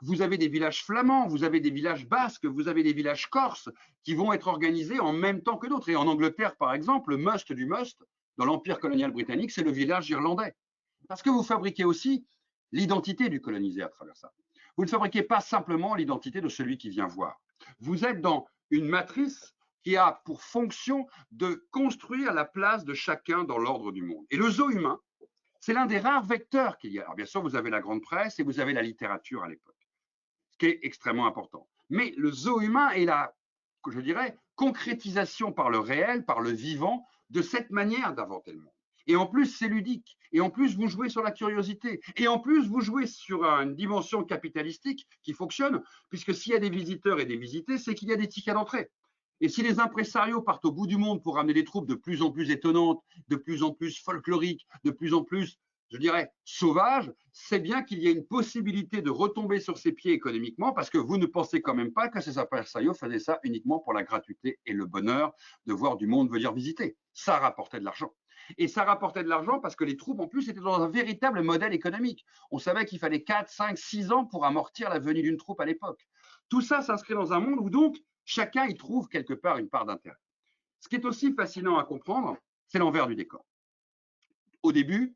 Vous avez des villages flamands, vous avez des villages basques, vous avez des villages corses qui vont être organisés en même temps que d'autres. Et en Angleterre, par exemple, le must du must, dans l'Empire colonial britannique, c'est le village irlandais. Parce que vous fabriquez aussi l'identité du colonisé à travers ça. Vous ne fabriquez pas simplement l'identité de celui qui vient voir. Vous êtes dans une matrice qui a pour fonction de construire la place de chacun dans l'ordre du monde. Et le zoo humain, c'est l'un des rares vecteurs qu'il y a. Alors bien sûr, vous avez la grande presse et vous avez la littérature à l'époque, ce qui est extrêmement important. Mais le zoo humain est la, je dirais, concrétisation par le réel, par le vivant, de cette manière d'inventer le monde. Et en plus, c'est ludique. Et en plus, vous jouez sur la curiosité. Et en plus, vous jouez sur une dimension capitalistique qui fonctionne, puisque s'il y a des visiteurs et des visités, c'est qu'il y a des tickets d'entrée. Et si les impresarios partent au bout du monde pour amener des troupes de plus en plus étonnantes, de plus en plus folkloriques, de plus en plus, je dirais, sauvages, c'est bien qu'il y ait une possibilité de retomber sur ses pieds économiquement, parce que vous ne pensez quand même pas que ces impresarios faisaient ça uniquement pour la gratuité et le bonheur de voir du monde venir visiter. Ça rapportait de l'argent. Et ça rapportait de l'argent parce que les troupes, en plus, étaient dans un véritable modèle économique. On savait qu'il fallait 4, 5, 6 ans pour amortir la venue d'une troupe à l'époque. Tout ça s'inscrit dans un monde où donc chacun y trouve quelque part une part d'intérêt. Ce qui est aussi fascinant à comprendre, c'est l'envers du décor. Au début,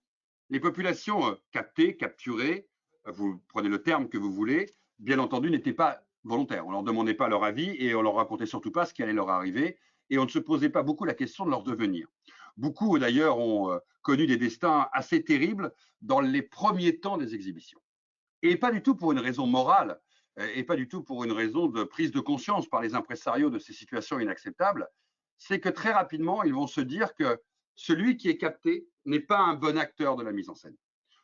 les populations captées, capturées, vous prenez le terme que vous voulez, bien entendu, n'étaient pas volontaires. On ne leur demandait pas leur avis et on leur racontait surtout pas ce qui allait leur arriver et on ne se posait pas beaucoup la question de leur devenir. Beaucoup d'ailleurs ont connu des destins assez terribles dans les premiers temps des exhibitions. Et pas du tout pour une raison morale, et pas du tout pour une raison de prise de conscience par les impresarios de ces situations inacceptables, c'est que très rapidement, ils vont se dire que celui qui est capté n'est pas un bon acteur de la mise en scène.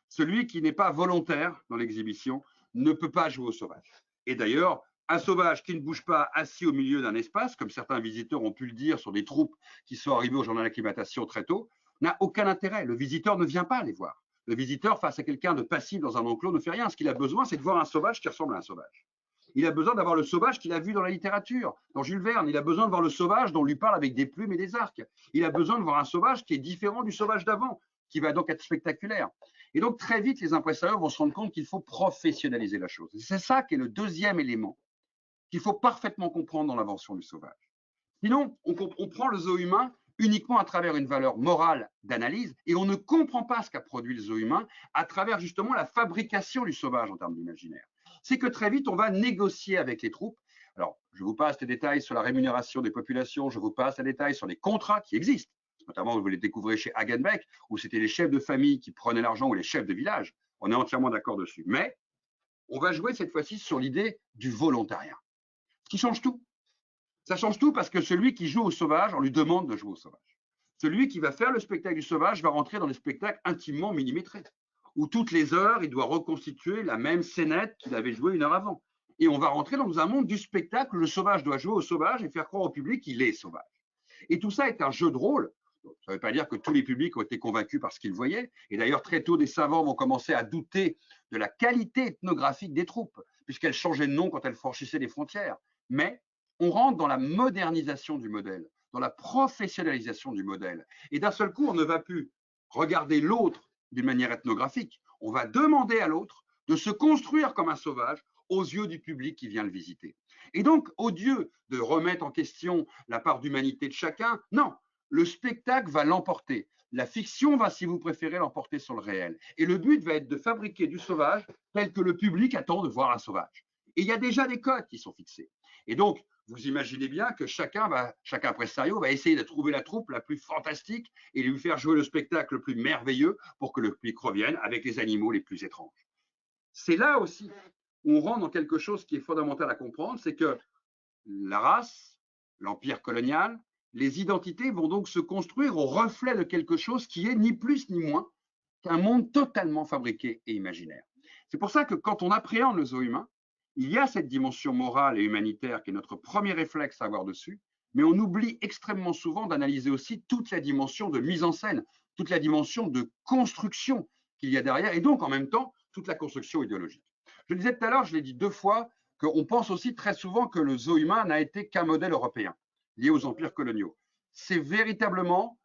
Celui qui n'est pas volontaire dans l'exhibition ne peut pas jouer au sauvage. Et d'ailleurs, un sauvage qui ne bouge pas assis au milieu d'un espace, comme certains visiteurs ont pu le dire sur des troupes qui sont arrivées au journal d'acclimatation très tôt, n'a aucun intérêt. Le visiteur ne vient pas les voir. Le visiteur, face à quelqu'un de passif dans un enclos, ne fait rien. Ce qu'il a besoin, c'est de voir un sauvage qui ressemble à un sauvage. Il a besoin d'avoir le sauvage qu'il a vu dans la littérature, dans Jules Verne. Il a besoin de voir le sauvage dont on lui parle avec des plumes et des arcs. Il a besoin de voir un sauvage qui est différent du sauvage d'avant, qui va donc être spectaculaire. Et donc, très vite, les impresarios vont se rendre compte qu'il faut professionnaliser la chose. C'est ça qui est le deuxième élément qu'il faut parfaitement comprendre dans l'invention du sauvage. Sinon, on prend le zoo humain uniquement à travers une valeur morale d'analyse, et on ne comprend pas ce qu'a produit le zoo humain à travers justement la fabrication du sauvage en termes d'imaginaire. C'est que très vite, on va négocier avec les troupes. Alors, je vous passe les détails sur la rémunération des populations, je vous passe les détails sur les contrats qui existent, notamment vous les découvrez chez Hagenbeck, où c'était les chefs de famille qui prenaient l'argent ou les chefs de village. On est entièrement d'accord dessus. Mais on va jouer cette fois-ci sur l'idée du volontariat, ce qui change tout. Ça change tout parce que celui qui joue au sauvage, on lui demande de jouer au sauvage. Celui qui va faire le spectacle du sauvage va rentrer dans le spectacle intimement millimétré, où toutes les heures, il doit reconstituer la même scénette qu'il avait jouée une heure avant. Et on va rentrer dans un monde du spectacle où le sauvage doit jouer au sauvage et faire croire au public qu'il est sauvage. Et tout ça est un jeu de rôle. Ça ne veut pas dire que tous les publics ont été convaincus par ce qu'ils voyaient. Et d'ailleurs, très tôt, des savants vont commencer à douter de la qualité ethnographique des troupes, puisqu'elles changeaient de nom quand elles franchissaient les frontières. Mais on rentre dans la modernisation du modèle, dans la professionnalisation du modèle. Et d'un seul coup, on ne va plus regarder l'autre d'une manière ethnographique. On va demander à l'autre de se construire comme un sauvage aux yeux du public qui vient le visiter. Et donc, au lieu de remettre en question la part d'humanité de chacun, non, le spectacle va l'emporter. La fiction va, si vous préférez, l'emporter sur le réel. Et le but va être de fabriquer du sauvage tel que le public attend de voir un sauvage. Et il y a déjà des codes qui sont fixés. Et donc, vous imaginez bien que chacun impresario va essayer de trouver la troupe la plus fantastique et lui faire jouer le spectacle le plus merveilleux pour que le public revienne avec les animaux les plus étranges. C'est là aussi où on rentre dans quelque chose qui est fondamental à comprendre, c'est que la race, l'empire colonial, les identités vont donc se construire au reflet de quelque chose qui est ni plus ni moins qu'un monde totalement fabriqué et imaginaire. C'est pour ça que quand on appréhende le zoo humain, il y a cette dimension morale et humanitaire qui est notre premier réflexe à avoir dessus, mais on oublie extrêmement souvent d'analyser aussi toute la dimension de mise en scène, toute la dimension de construction qu'il y a derrière, et donc en même temps toute la construction idéologique. Je le disais tout à l'heure, je l'ai dit 2 fois, qu'on pense aussi très souvent que le zoo humain n'a été qu'un modèle européen lié aux empires coloniaux. C'est véritablement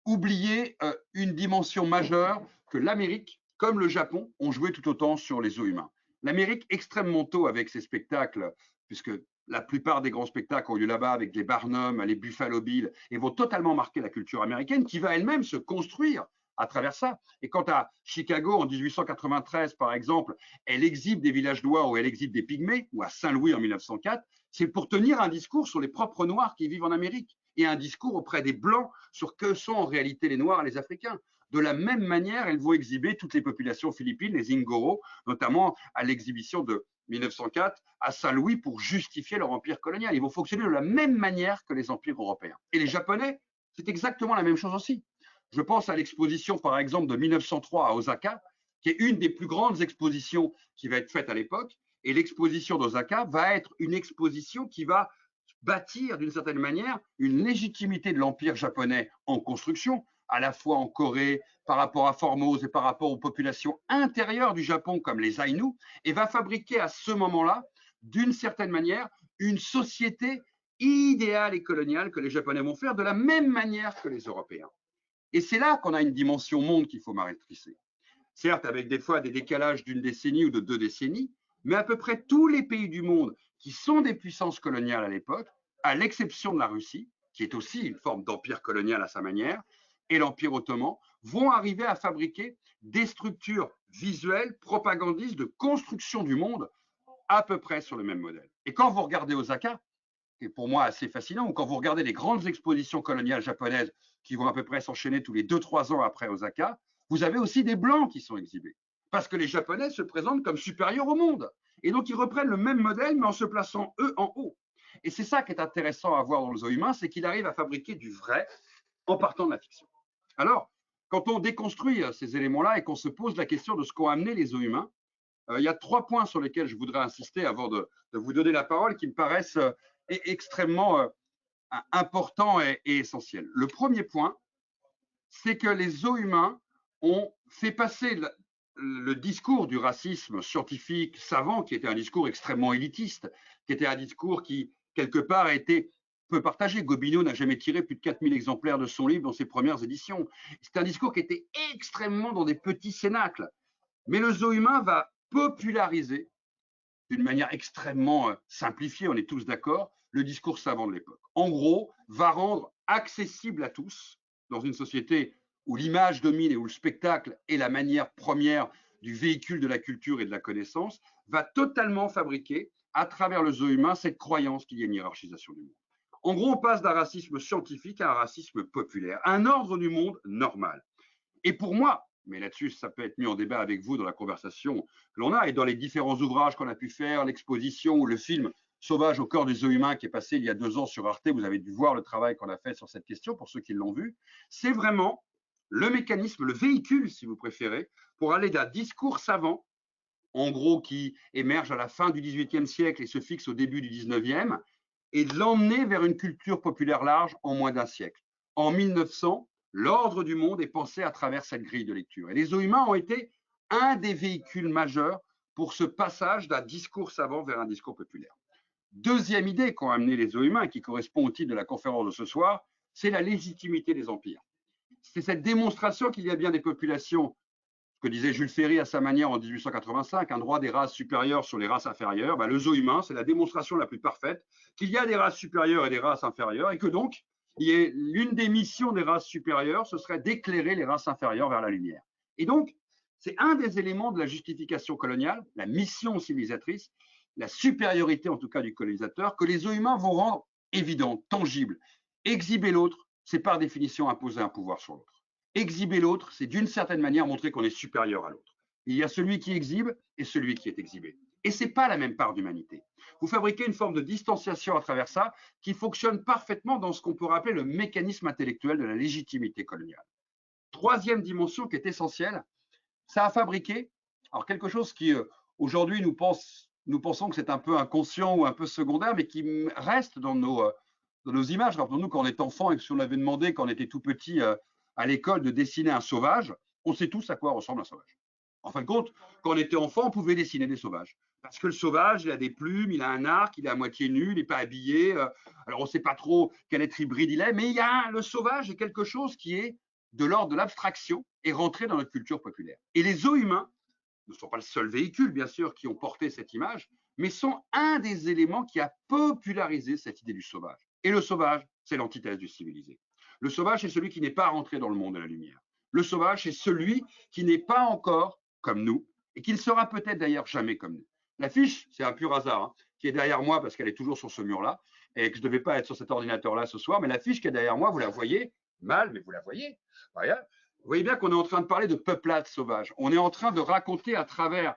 oublier une dimension majeure que l'Amérique, comme le Japon, ont joué tout autant sur les zoos humains. L'Amérique, extrêmement tôt avec ses spectacles, puisque la plupart des grands spectacles ont lieu là-bas avec les Barnum, les Buffalo Bill, et vont totalement marquer la culture américaine qui va elle-même se construire à travers ça. Et quant à Chicago, en 1893, par exemple, elle exhibe des villageois ou elle exhibe des pygmées, ou à Saint-Louis en 1904, c'est pour tenir un discours sur les propres Noirs qui vivent en Amérique et un discours auprès des Blancs sur que sont en réalité les Noirs et les Africains. De la même manière, elles vont exhiber toutes les populations philippines, les Ingoro, notamment à l'exhibition de 1904 à Saint-Louis pour justifier leur empire colonial. Ils vont fonctionner de la même manière que les empires européens. Et les Japonais, c'est exactement la même chose aussi. Je pense à l'exposition, par exemple, de 1903 à Osaka, qui est une des plus grandes expositions qui va être faite à l'époque. Et l'exposition d'Osaka va être une exposition qui va bâtir d'une certaine manière une légitimité de l'empire japonais en construction, à la fois en Corée, par rapport à Formose et par rapport aux populations intérieures du Japon comme les Aïnous, et va fabriquer à ce moment-là, d'une certaine manière, une société idéale et coloniale que les Japonais vont faire de la même manière que les Européens. Et c'est là qu'on a une dimension monde qu'il faut maîtriser. Certes, avec des fois des décalages d'une décennie ou de 2 décennies, mais à peu près tous les pays du monde qui sont des puissances coloniales à l'époque, à l'exception de la Russie, qui est aussi une forme d'empire colonial à sa manière, et l'Empire ottoman, vont arriver à fabriquer des structures visuelles, propagandistes, de construction du monde, à peu près sur le même modèle. Et quand vous regardez Osaka, qui est pour moi assez fascinant, ou quand vous regardez les grandes expositions coloniales japonaises qui vont à peu près s'enchaîner tous les 2-3 ans après Osaka, vous avez aussi des Blancs qui sont exhibés. Parce que les Japonais se présentent comme supérieurs au monde. Et donc, ils reprennent le même modèle, mais en se plaçant, eux, en haut. Et c'est ça qui est intéressant à voir dans le zoo humain, c'est qu'il arrive à fabriquer du vrai en partant de la fiction. Alors, quand on déconstruit ces éléments-là et qu'on se pose la question de ce qu'ont amené les zoos humains, il y a 3 points sur lesquels je voudrais insister avant de vous donner la parole qui me paraissent extrêmement importants et essentiels. Le premier point, c'est que les zoos humains ont fait passer le discours du racisme scientifique savant, qui était un discours extrêmement élitiste, qui était un discours qui, quelque part, a été peu partagé. Gobineau n'a jamais tiré plus de 4000 exemplaires de son livre dans ses premières éditions. C'est un discours qui était extrêmement dans des petits cénacles. Mais le zoo humain va populariser d'une manière extrêmement simplifiée, on est tous d'accord, le discours savant de l'époque. En gros, va rendre accessible à tous, dans une société où l'image domine et où le spectacle est la manière première du véhicule de la culture et de la connaissance, va totalement fabriquer, à travers le zoo humain, cette croyance qu'il y a une hiérarchisation du monde. En gros, on passe d'un racisme scientifique à un racisme populaire, un ordre du monde normal. Et pour moi, mais là-dessus, ça peut être mis en débat avec vous dans la conversation que l'on a et dans les différents ouvrages qu'on a pu faire, l'exposition ou le film Sauvage au corps des œufs humains qui est passé il y a 2 ans sur Arte, vous avez dû voir le travail qu'on a fait sur cette question pour ceux qui l'ont vu, c'est vraiment le mécanisme, le véhicule, si vous préférez, pour aller d'un discours savant, en gros, qui émerge à la fin du XVIIIe siècle et se fixe au début du XIXe, et de l'emmener vers une culture populaire large en moins d'un siècle. En 1900, l'ordre du monde est pensé à travers cette grille de lecture. Et les zoos humains ont été un des véhicules majeurs pour ce passage d'un discours savant vers un discours populaire. Deuxième idée qu'ont amené les zoos humains, qui correspond au titre de la conférence de ce soir, c'est la légitimité des empires. C'est cette démonstration qu'il y a bien des populations, que disait Jules Ferry à sa manière en 1885, un droit des races supérieures sur les races inférieures. Ben, le zoo humain, c'est la démonstration la plus parfaite qu'il y a des races supérieures et des races inférieures, et que donc, l'une des missions des races supérieures, ce serait d'éclairer les races inférieures vers la lumière. Et donc, c'est un des éléments de la justification coloniale, la mission civilisatrice, la supériorité en tout cas du colonisateur, que les zoos humains vont rendre évidente, tangible. Exhiber l'autre, c'est par définition imposer un pouvoir sur l'autre. Exhiber l'autre, c'est d'une certaine manière montrer qu'on est supérieur à l'autre. Il y a celui qui exhibe et celui qui est exhibé. Et ce n'est pas la même part d'humanité. Vous fabriquez une forme de distanciation à travers ça qui fonctionne parfaitement dans ce qu'on peut rappeler le mécanisme intellectuel de la légitimité coloniale. Troisième dimension qui est essentielle, ça a fabriqué alors quelque chose qui aujourd'hui nous pensons que c'est un peu inconscient ou un peu secondaire, mais qui reste dans nos images. Rappelons-nous quand on est enfant et que si on avait demandé quand on était tout petit à l'école de dessiner un sauvage, on sait tous à quoi ressemble un sauvage. En fin de compte, quand on était enfant, on pouvait dessiner des sauvages. Parce que le sauvage, il a des plumes, il a un arc, il est à moitié nu, il n'est pas habillé. Alors on ne sait pas trop quel être hybride il est, mais le sauvage est quelque chose qui est de l'ordre de l'abstraction et rentré dans notre culture populaire. Et les zoos humains ne sont pas le seul véhicule, bien sûr, qui ont porté cette image, mais sont un des éléments qui a popularisé cette idée du sauvage. Et le sauvage, c'est l'antithèse du civilisé. Le sauvage, c'est celui qui n'est pas rentré dans le monde de la lumière. Le sauvage, c'est celui qui n'est pas encore comme nous et qui ne sera peut-être d'ailleurs jamais comme nous. L'affiche, c'est un pur hasard, hein, qui est derrière moi parce qu'elle est toujours sur ce mur-là et que je ne devais pas être sur cet ordinateur-là ce soir, mais l'affiche qui est derrière moi, vous la voyez mal, mais vous la voyez. Voilà. Vous voyez bien qu'on est en train de parler de peuplade sauvage. On est en train de raconter à travers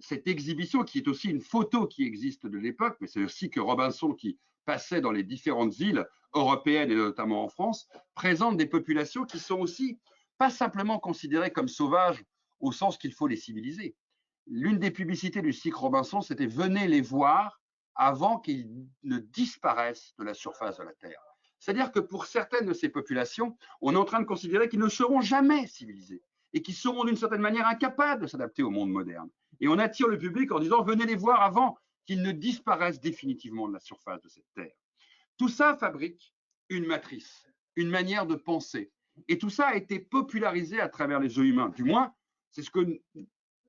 cette exhibition, qui est aussi une photo qui existe de l'époque, mais c'est aussi que Robinson, qui passait dans les différentes îles européennes et notamment en France, présente des populations qui sont aussi pas simplement considérées comme sauvages au sens qu'il faut les civiliser. L'une des publicités du cycle Robinson, c'était « Venez les voir avant qu'ils ne disparaissent de la surface de la Terre ». C'est-à-dire que pour certaines de ces populations, on est en train de considérer qu'ils ne seront jamais civilisés et qu'ils seront d'une certaine manière incapables de s'adapter au monde moderne. Et on attire le public en disant « Venez les voir avant qu'ils ne disparaissent définitivement de la surface de cette Terre ». Tout ça fabrique une matrice, une manière de penser. Et tout ça a été popularisé à travers les zoos humains. Du moins, c'est ce que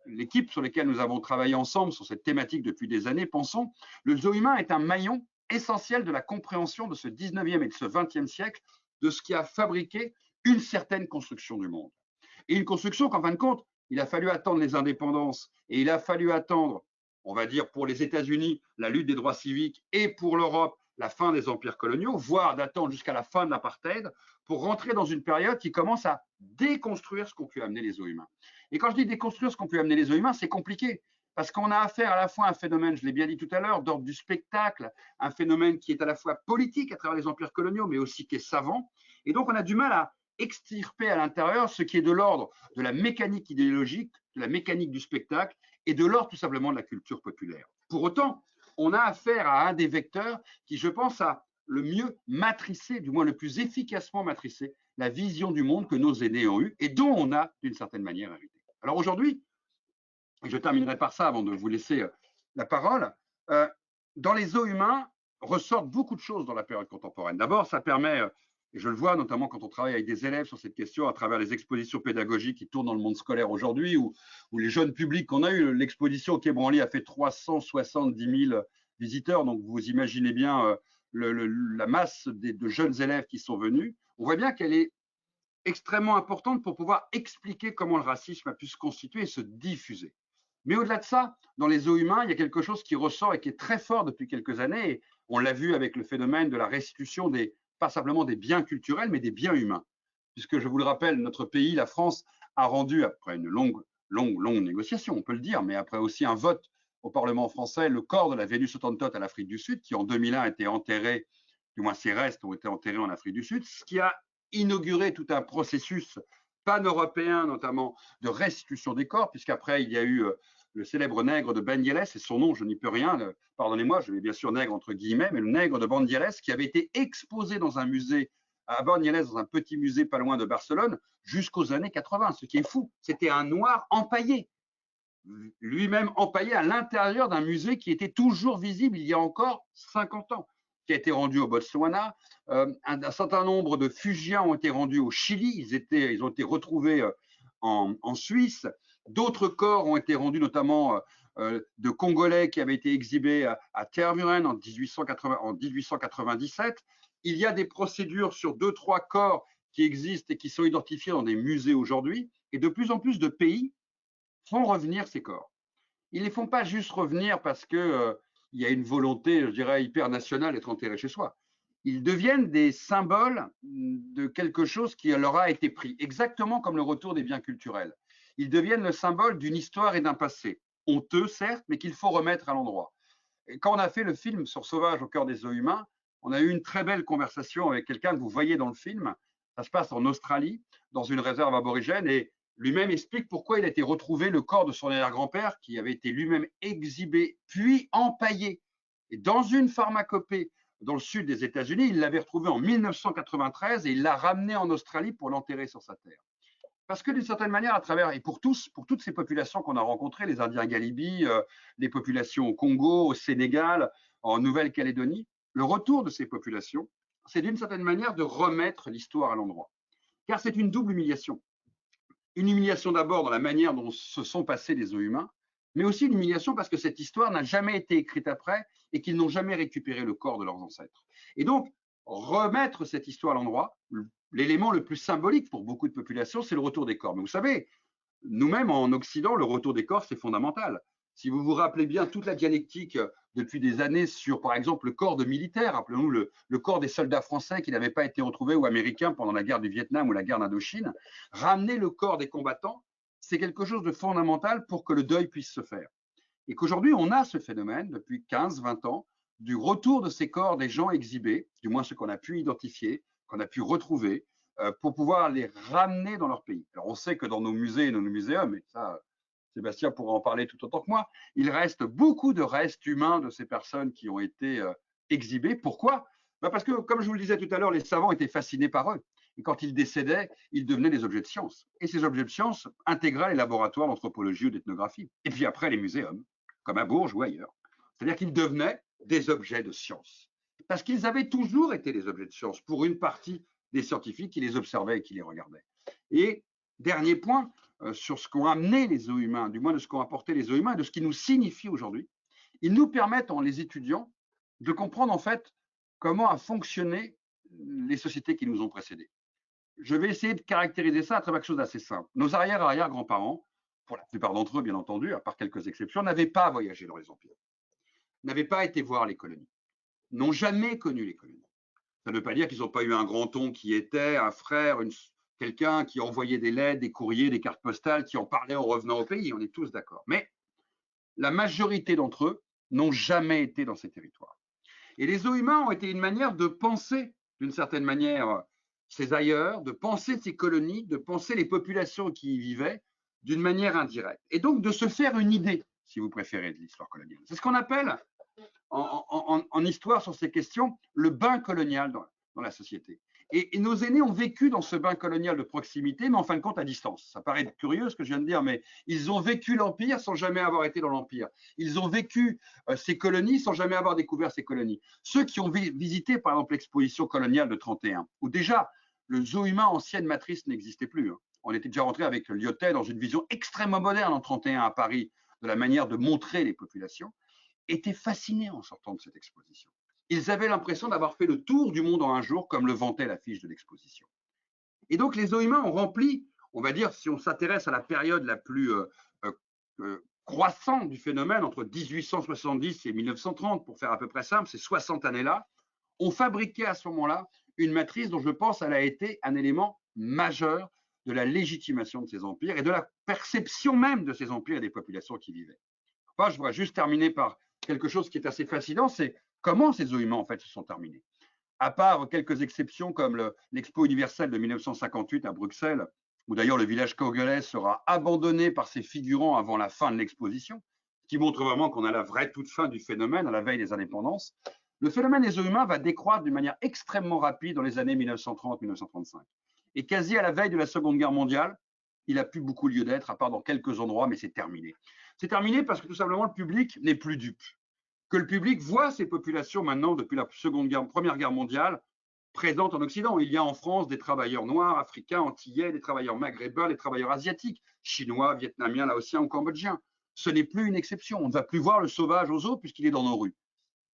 l'équipe sur laquelle nous avons travaillé ensemble sur cette thématique depuis des années pensons. Le zoo humain est un maillon essentiel de la compréhension de ce 19e et de ce 20e siècle, de ce qui a fabriqué une certaine construction du monde. Et une construction qu'en fin de compte, il a fallu attendre les indépendances et il a fallu attendre, on va dire pour les États-Unis, la lutte des droits civiques et pour l'Europe, la fin des empires coloniaux, voire d'attendre jusqu'à la fin de l'apartheid pour rentrer dans une période qui commence à déconstruire ce qu'ont pu amener les zoos humains. Et quand je dis déconstruire ce qu'ont pu amener les zoos humains, c'est compliqué. Parce qu'on a affaire à la fois à un phénomène, je l'ai bien dit tout à l'heure, d'ordre du spectacle, un phénomène qui est à la fois politique à travers les empires coloniaux, mais aussi qui est savant. Et donc, on a du mal à extirper à l'intérieur ce qui est de l'ordre de la mécanique idéologique, de la mécanique du spectacle et de l'ordre tout simplement de la culture populaire. Pour autant, on a affaire à un des vecteurs qui, je pense, a le mieux matricé, du moins le plus efficacement matricé, la vision du monde que nos aînés ont eue et dont on a, d'une certaine manière, hérité. Alors aujourd'hui, et je terminerai par ça avant de vous laisser la parole, dans les zoos humains ressortent beaucoup de choses dans la période contemporaine. D'abord, ça permet Et je le vois notamment quand on travaille avec des élèves sur cette question à travers les expositions pédagogiques qui tournent dans le monde scolaire aujourd'hui, ou les jeunes publics qu'on a eu. L'exposition au Quai Branly a fait 370 000 visiteurs, donc vous imaginez bien la masse de jeunes élèves qui sont venus. On voit bien qu'elle est extrêmement importante pour pouvoir expliquer comment le racisme a pu se constituer et se diffuser. Mais au-delà de ça, dans les zoos humains, il y a quelque chose qui ressort et qui est très fort depuis quelques années. Et on l'a vu avec le phénomène de la restitution pas simplement des biens culturels, mais des biens humains. Puisque je vous le rappelle, notre pays, la France, a rendu, après une longue négociation, on peut le dire, mais après aussi un vote au Parlement français, le corps de la Vénus Hottentote à l'Afrique du Sud, qui en 2001 a été enterré, du moins ses restes ont été enterrés en Afrique du Sud, ce qui a inauguré tout un processus pan-européen, notamment de restitution des corps, puisqu'après, il y a eu le célèbre nègre de Bandiérès, c'est son nom, je n'y peux rien, pardonnez-moi, je mets bien sûr nègre entre guillemets, mais le nègre de Bandiérès qui avait été exposé dans un musée à Bandiérès, dans un petit musée pas loin de Barcelone, jusqu'aux années 80, ce qui est fou. C'était un noir empaillé, lui-même empaillé à l'intérieur d'un musée qui était toujours visible il y a encore 50 ans, qui a été rendu au Botswana. Un certain nombre de Fugiens ont été rendus au Chili, ils ont été retrouvés en Suisse. D'autres corps ont été rendus, notamment de Congolais qui avaient été exhibés à Tervuren en 1897. Il y a des procédures sur 2-3 corps qui existent et qui sont identifiés dans des musées aujourd'hui. Et de plus en plus de pays font revenir ces corps. Ils ne les font pas juste revenir parce qu'il y a une volonté, je dirais, hyper nationale d'être enterré chez soi. Ils deviennent des symboles de quelque chose qui leur a été pris, exactement comme le retour des biens culturels. Ils deviennent le symbole d'une histoire et d'un passé, honteux certes, mais qu'il faut remettre à l'endroit. Quand on a fait le film sur Sauvage au cœur des zoos humains, on a eu une très belle conversation avec quelqu'un que vous voyez dans le film. Ça se passe en Australie, dans une réserve aborigène, et lui-même explique pourquoi il a été retrouvé le corps de son arrière-grand-père, qui avait été lui-même exhibé, puis empaillé. Et dans une pharmacopée dans le sud des États-Unis, il l'avait retrouvé en 1993 et il l'a ramené en Australie pour l'enterrer sur sa terre. Parce que d'une certaine manière, à travers, et pour toutes ces populations qu'on a rencontrées, les Indiens Galibi, les populations au Congo, au Sénégal, en Nouvelle-Calédonie, le retour de ces populations, c'est d'une certaine manière de remettre l'histoire à l'endroit. Car c'est une double humiliation. Une humiliation d'abord dans la manière dont se sont passés les zoos humains, mais aussi une humiliation parce que cette histoire n'a jamais été écrite après et qu'ils n'ont jamais récupéré le corps de leurs ancêtres. Et donc, remettre cette histoire à l'endroit, l'élément le plus symbolique pour beaucoup de populations, c'est le retour des corps. Mais vous savez, nous-mêmes en Occident, le retour des corps, c'est fondamental. Si vous vous rappelez bien toute la dialectique depuis des années sur, par exemple, le corps de militaires, rappelons-nous le corps des soldats français qui n'avaient pas été retrouvés ou américains pendant la guerre du Vietnam ou la guerre d'Indochine, ramener le corps des combattants, c'est quelque chose de fondamental pour que le deuil puisse se faire. Et qu'aujourd'hui, on a ce phénomène depuis 15-20 ans du retour de ces corps des gens exhibés, du moins ceux qu'on a pu identifier, qu'on a pu retrouver, pour pouvoir les ramener dans leur pays. Alors on sait que dans nos musées et dans nos muséums, et ça, Sébastien pourra en parler tout autant que moi, il reste beaucoup de restes humains de ces personnes qui ont été exhibées. Pourquoi ? Parce que, comme je vous le disais tout à l'heure, les savants étaient fascinés par eux. Et quand ils décédaient, ils devenaient des objets de science. Et ces objets de science intégraient les laboratoires d'anthropologie ou d'ethnographie. Et puis après, les muséums, comme à Bourges ou ailleurs. C'est-à-dire qu'ils devenaient des objets de science. Parce qu'ils avaient toujours été des objets de science pour une partie des scientifiques qui les observaient et qui les regardaient. Et dernier point, sur ce qu'ont amené les zoos humains, du moins de ce qu'ont apporté les zoos humains, de ce qu'ils nous signifient aujourd'hui, ils nous permettent, en les étudiant, de comprendre en fait comment a fonctionné les sociétés qui nous ont précédés. Je vais essayer de caractériser ça à travers quelque chose d'assez simple. Nos arrière-arrière-grands-parents, pour la plupart d'entre eux, bien entendu, à part quelques exceptions, n'avaient pas voyagé dans les empires, n'avaient pas été voir les colonies, n'ont jamais connu les colonies. Ça ne veut pas dire qu'ils n'ont pas eu un grand-oncle qui était, un frère, quelqu'un qui envoyait des lettres, des courriers, des cartes postales, qui en parlait en revenant au pays, on est tous d'accord. Mais la majorité d'entre eux n'ont jamais été dans ces territoires. Et les zoos humains ont été une manière de penser, d'une certaine manière, ces ailleurs, de penser ces colonies, de penser les populations qui y vivaient d'une manière indirecte. Et donc de se faire une idée, si vous préférez, de l'histoire coloniale. C'est ce qu'on appelle en histoire sur ces questions le bain colonial dans la société. Et nos aînés ont vécu dans ce bain colonial de proximité, mais en fin de compte à distance. Ça paraît curieux ce que je viens de dire, mais ils ont vécu l'Empire sans jamais avoir été dans l'Empire. Ils ont vécu ces colonies sans jamais avoir découvert ces colonies. Ceux qui ont visité, par exemple, l'exposition coloniale de 31, où déjà le zoo humain ancienne matrice n'existait plus. Hein. On était déjà rentré avec Lyotet dans une vision extrêmement moderne en 31 à Paris de la manière de montrer les populations, étaient fascinés en sortant de cette exposition. Ils avaient l'impression d'avoir fait le tour du monde en un jour, comme le vantait l'affiche de l'exposition. Et donc, les zoos humains ont rempli, on va dire, si on s'intéresse à la période la plus croissante du phénomène, entre 1870 et 1930, pour faire à peu près simple, ces 60 années-là, ont fabriqué à ce moment-là une matrice dont je pense qu'elle a été un élément majeur de la légitimation de ces empires et de la perception même de ces empires et des populations qui vivaient. Enfin, je voudrais juste terminer par quelque chose qui est assez fascinant, c'est comment ces zoos humains en fait se sont terminés. À part quelques exceptions comme l'Expo universelle de 1958 à Bruxelles, où d'ailleurs le village congolais sera abandonné par ses figurants avant la fin de l'exposition, ce qui montre vraiment qu'on a la vraie toute fin du phénomène à la veille des indépendances, le phénomène des zoos humains va décroître d'une manière extrêmement rapide dans les années 1930-1935. Et quasi à la veille de la Seconde Guerre mondiale, il n'a plus beaucoup lieu d'être, à part dans quelques endroits, mais c'est terminé. C'est terminé parce que tout simplement le public n'est plus dupe. Que le public voit ces populations maintenant, depuis la Première Guerre mondiale, présentes en Occident. Il y a en France des travailleurs noirs, africains, antillais, des travailleurs maghrébins, des travailleurs asiatiques, chinois, vietnamiens, laotiens ou cambodgiens. Ce n'est plus une exception. On ne va plus voir le sauvage aux eaux puisqu'il est dans nos rues.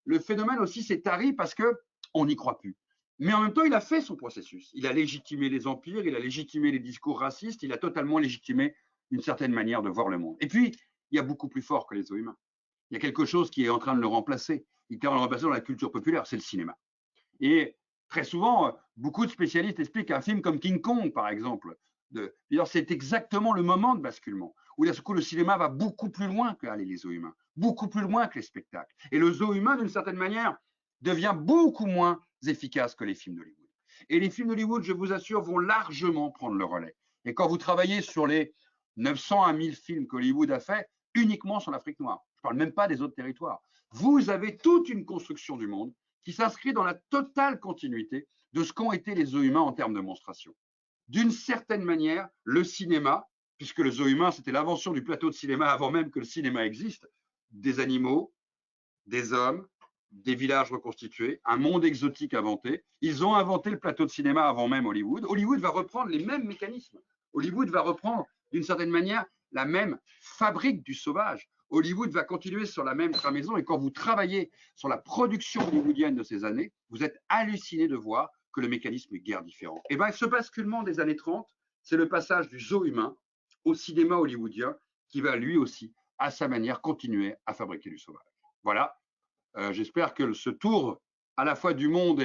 Le phénomène aussi s'est tari parce qu'on n'y croit plus. Mais en même temps, il a fait son processus. Il a légitimé les empires, il a légitimé les discours racistes, il a totalement légitimé une certaine manière de voir le monde. Et puis, il y a beaucoup plus fort que les zoos humains. Il y a quelque chose qui est en train de le remplacer. Il est en train de le remplacer dans la culture populaire, c'est le cinéma. Et très souvent, beaucoup de spécialistes expliquent qu'un film comme King Kong, par exemple, c'est exactement le moment de basculement, où d'un coup le cinéma va beaucoup plus loin que les zoos humains, beaucoup plus loin que les spectacles. Et le zoo humain, d'une certaine manière, devient beaucoup moins efficace que les films d'Hollywood. Et les films d'Hollywood, je vous assure, vont largement prendre le relais. Et quand vous travaillez sur les 900 à 1000 films qu'Hollywood a fait, uniquement sur l'Afrique noire, je ne parle même pas des autres territoires, vous avez toute une construction du monde qui s'inscrit dans la totale continuité de ce qu'ont été les zoos humains en termes de monstration. D'une certaine manière, le cinéma, puisque le zoo humain, c'était l'invention du plateau de cinéma avant même que le cinéma existe, des animaux, des hommes, des villages reconstitués, un monde exotique inventé. Ils ont inventé le plateau de cinéma avant même Hollywood. Hollywood va reprendre les mêmes mécanismes. Hollywood va reprendre, d'une certaine manière, la même fabrique du sauvage. Hollywood va continuer sur la même tramaison. Et quand vous travaillez sur la production hollywoodienne de ces années, vous êtes halluciné de voir que le mécanisme est guère différent. Et bien, ce basculement des années 30, c'est le passage du zoo humain au cinéma hollywoodien qui va lui aussi, à sa manière, continuer à fabriquer du sauvage. Voilà. J'espère que ce tour à la fois du monde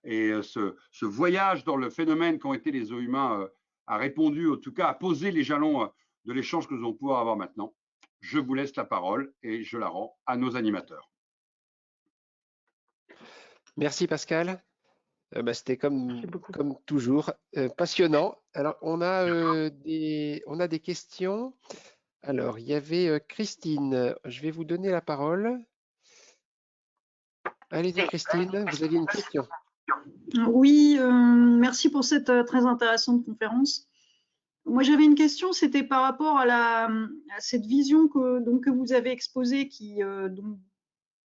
et ce voyage dans le phénomène qu'ont été les zoos humains a répondu, en tout cas, a posé les jalons de l'échange que nous allons pouvoir avoir maintenant. Je vous laisse la parole et je la rends à nos animateurs. Merci Pascal. C'était comme toujours passionnant. Alors, on a des questions. Alors, il y avait Christine. Je vais vous donner la parole. Allez-y Christine, vous aviez une question. Oui, merci pour cette très intéressante conférence. Moi, j'avais une question, c'était par rapport à cette vision que vous avez exposée, qui donc,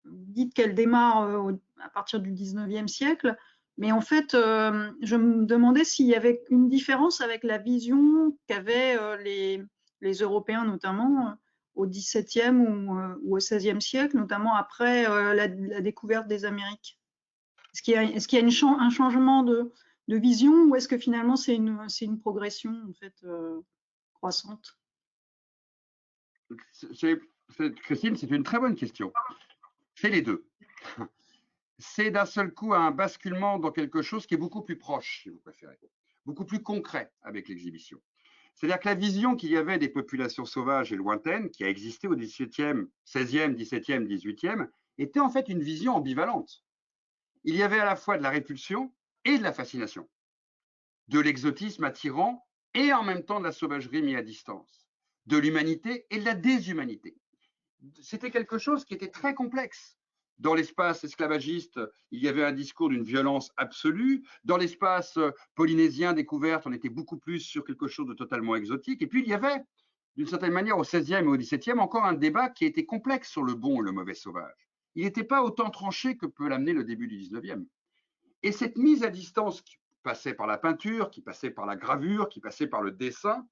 dites qu'elle démarre à partir du 19e siècle. Mais en fait, je me demandais s'il y avait une différence avec la vision qu'avaient les Européens, notamment au XVIIe ou au XVIe siècle, notamment après la découverte des Amériques. Est-ce qu'il y a un changement de vision, ou est-ce que finalement c'est une progression en fait croissante? Christine, c'est une très bonne question. C'est les deux. C'est d'un seul coup un basculement dans quelque chose qui est beaucoup plus proche, si vous préférez, beaucoup plus concret avec l'exhibition. C'est-à-dire que la vision qu'il y avait des populations sauvages et lointaines, qui a existé au XVIIe, XVIe, XVIIe, XVIIIe, était en fait une vision ambivalente. Il y avait à la fois de la répulsion et de la fascination, de l'exotisme attirant et en même temps de la sauvagerie mise à distance, de l'humanité et de la déshumanité. C'était quelque chose qui était très complexe. Dans l'espace esclavagiste, il y avait un discours d'une violence absolue. Dans l'espace polynésien découverte, on était beaucoup plus sur quelque chose de totalement exotique. Et puis, il y avait, d'une certaine manière, au XVIe et au XVIIe, encore un débat qui était complexe sur le bon et le mauvais sauvage. Il n'était pas autant tranché que peut l'amener le début du XIXe. Et cette mise à distance qui passait par la peinture, qui passait par la gravure, qui passait par le dessin,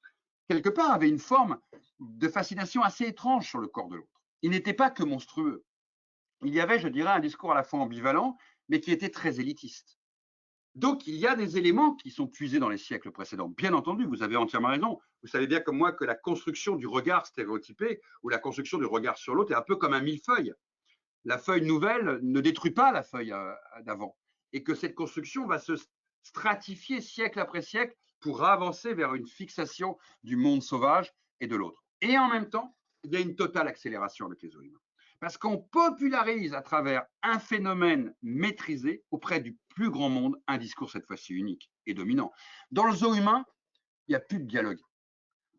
quelque part avait une forme de fascination assez étrange sur le corps de l'autre. Il n'était pas que monstrueux. Il y avait, je dirais, un discours à la fois ambivalent, mais qui était très élitiste. Donc, il y a des éléments qui sont puisés dans les siècles précédents. Bien entendu, vous avez entièrement raison. Vous savez bien comme moi que la construction du regard stéréotypé ou la construction du regard sur l'autre est un peu comme un millefeuille. La feuille nouvelle ne détruit pas la feuille d'avant. Et que cette construction va se stratifier siècle après siècle pour avancer vers une fixation du monde sauvage et de l'autre. Et en même temps, il y a une totale accélération avec les zoos humains. Parce qu'on popularise à travers un phénomène maîtrisé auprès du plus grand monde un discours cette fois-ci unique et dominant. Dans le zoo humain, il n'y a plus de dialogue.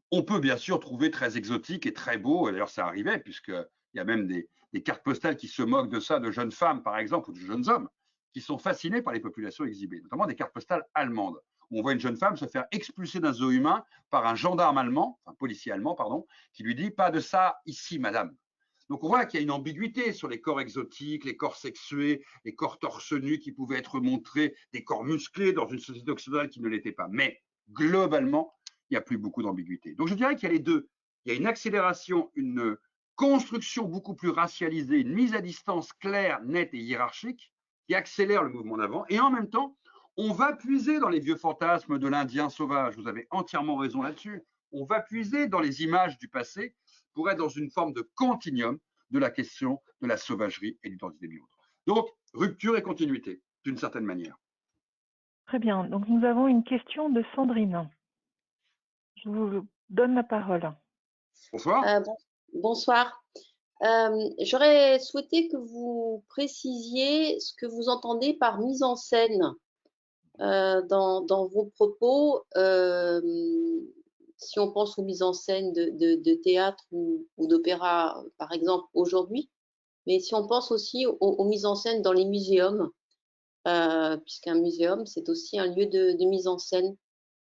On peut bien sûr trouver très exotique et très beau, et d'ailleurs ça arrivait, puisqu'il y a même des cartes postales qui se moquent de ça, de jeunes femmes par exemple, ou de jeunes hommes, qui sont fascinés par les populations exhibées, notamment des cartes postales allemandes, où on voit une jeune femme se faire expulser d'un zoo humain par un gendarme allemand, enfin policier allemand, pardon, qui lui dit « pas de ça ici, madame ». Donc on voit qu'il y a une ambiguïté sur les corps exotiques, les corps sexués, les corps torse nu qui pouvaient être montrés, des corps musclés dans une société occidentale qui ne l'était pas. Mais globalement, il n'y a plus beaucoup d'ambiguïté. Donc je dirais qu'il y a les deux. Il y a une accélération, une construction beaucoup plus racialisée, une mise à distance claire, nette et hiérarchique qui accélère le mouvement d'avant. Et en même temps, on va puiser dans les vieux fantasmes de l'Indien sauvage. Vous avez entièrement raison là-dessus. On va puiser dans les images du passé pour être dans une forme de continuum de la question de la sauvagerie et d'identité de l'autre. Donc, rupture et continuité, d'une certaine manière. Très bien. Donc, nous avons une question de Sandrine. Je vous donne la parole. Bonsoir. Bonsoir. J'aurais souhaité que vous précisiez ce que vous entendez par mise en scène dans vos propos. Si on pense aux mises en scène de théâtre ou d'opéra, par exemple, aujourd'hui, mais si on pense aussi aux mises en scène dans les muséums, puisqu'un muséum, c'est aussi un lieu de mise en scène.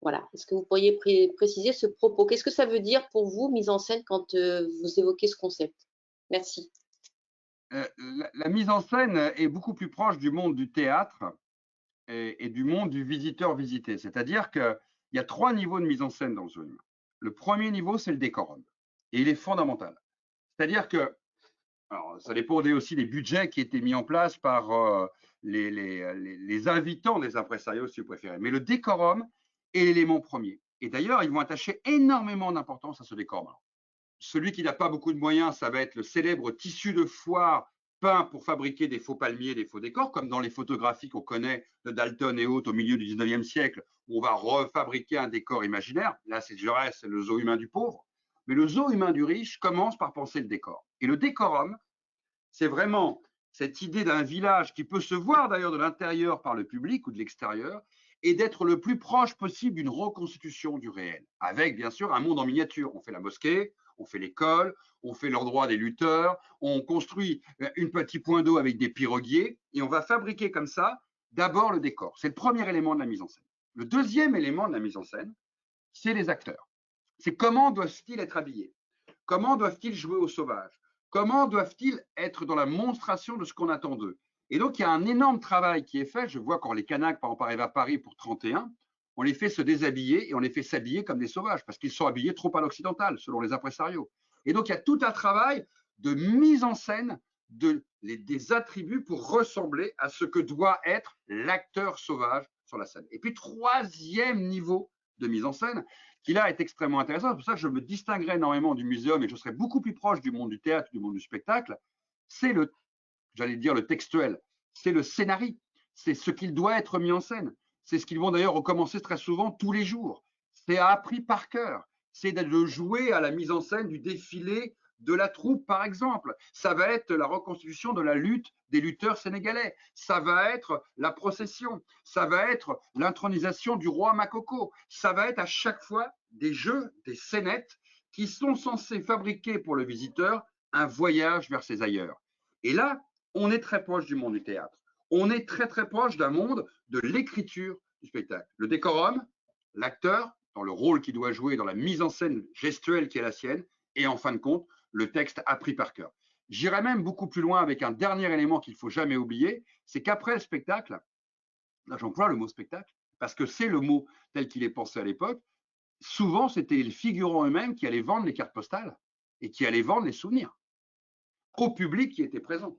Voilà. Est-ce que vous pourriez préciser ce propos? Qu'est-ce que ça veut dire pour vous, mise en scène, quand vous évoquez ce concept? Merci. La mise en scène est beaucoup plus proche du monde du théâtre et du monde du visiteur-visité. C'est-à-dire qu'il y a 3 niveaux de mise en scène dans le zoo humain. Le premier niveau, c'est le décorum. Et il est fondamental. C'est-à-dire que, alors, ça dépendait aussi des budgets qui étaient mis en place par les invitants des impresarios, si vous préférez. Mais le décorum est l'élément premier. Et d'ailleurs, ils vont attacher énormément d'importance à ce décorum. Alors, celui qui n'a pas beaucoup de moyens, ça va être le célèbre tissu de foire peint pour fabriquer des faux palmiers, des faux décors, comme dans les photographies qu'on connaît de Dalton et autres au milieu du 19e siècle, où on va refabriquer un décor imaginaire. Là, c'est Jaurès, c'est le zoo humain du pauvre. Mais le zoo humain du riche commence par penser le décor. Et le décorum, c'est vraiment cette idée d'un village qui peut se voir d'ailleurs de l'intérieur par le public ou de l'extérieur, et d'être le plus proche possible d'une reconstitution du réel, avec bien sûr un monde en miniature. On fait la mosquée, on fait l'école, on fait l'endroit des lutteurs, on construit un petit point d'eau avec des piroguiers, et on va fabriquer comme ça d'abord le décor. C'est le premier élément de la mise en scène. Le deuxième élément de la mise en scène, c'est les acteurs. C'est comment doivent-ils être habillés? Comment doivent-ils jouer au sauvage? Comment doivent-ils être dans la monstration de ce qu'on attend d'eux? Et donc, il y a un énorme travail qui est fait. Je vois quand les Kanaks, par exemple, arrivent à Paris pour 31, on les fait se déshabiller et on les fait s'habiller comme des sauvages parce qu'ils sont habillés trop à l'occidental, selon les impresarios. Et donc, il y a tout un travail de mise en scène des attributs pour ressembler à ce que doit être l'acteur sauvage sur la scène. Et puis, troisième niveau de mise en scène, qui là est extrêmement intéressant. C'est pour ça que je me distinguerai énormément du muséum et je serai beaucoup plus proche du monde du théâtre, du monde du spectacle. C'est j'allais dire le textuel, c'est le scénario, c'est ce qu'il doit être mis en scène. C'est ce qu'ils vont d'ailleurs recommencer très souvent tous les jours. C'est appris par cœur. C'est de jouer à la mise en scène du défilé de la troupe, par exemple. Ça va être la reconstitution de la lutte des lutteurs sénégalais. Ça va être la procession. Ça va être l'intronisation du roi Makoko. Ça va être à chaque fois des jeux, des scénettes qui sont censés fabriquer pour le visiteur un voyage vers ses ailleurs. Et là, on est très proche du monde du théâtre. On est très très proche d'un monde de l'écriture du spectacle. Le décorum, l'acteur, dans le rôle qu'il doit jouer, dans la mise en scène gestuelle qui est la sienne, et en fin de compte, le texte appris par cœur. J'irai même beaucoup plus loin avec un dernier élément qu'il ne faut jamais oublier, c'est qu'après le spectacle, là j'emploie le mot spectacle, parce que c'est le mot tel qu'il est pensé à l'époque, souvent c'était les figurants eux-mêmes qui allaient vendre les cartes postales et qui allaient vendre les souvenirs au public qui était présent.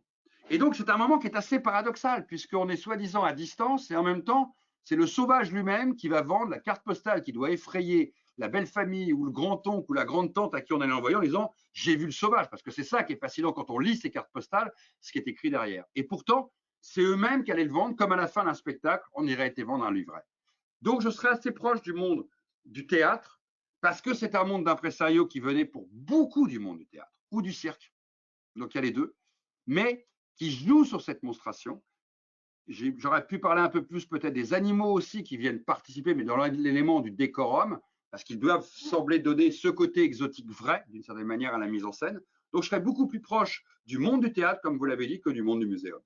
Et donc c'est un moment qui est assez paradoxal, puisqu'on est soi-disant à distance et en même temps, c'est le sauvage lui-même qui va vendre la carte postale qui doit effrayer la belle famille ou le grand-oncle ou la grande-tante à qui on allait envoyer en disant « j'ai vu le sauvage », parce que c'est ça qui est fascinant quand on lit ces cartes postales, ce qui est écrit derrière. Et pourtant, c'est eux-mêmes qui allaient le vendre, comme à la fin d'un spectacle, on irait été vendre un livret. Donc je serais assez proche du monde du théâtre, parce que c'est un monde d'impresarios qui venait pour beaucoup du monde du théâtre ou du cirque, donc il y a les deux, mais qui jouent sur cette monstration. J'aurais pu parler un peu plus peut-être des animaux aussi qui viennent participer, mais dans l'élément du décorum, parce qu'ils doivent sembler donner ce côté exotique vrai, d'une certaine manière, à la mise en scène. Donc je serais beaucoup plus proche du monde du théâtre, comme vous l'avez dit, que du monde du muséum.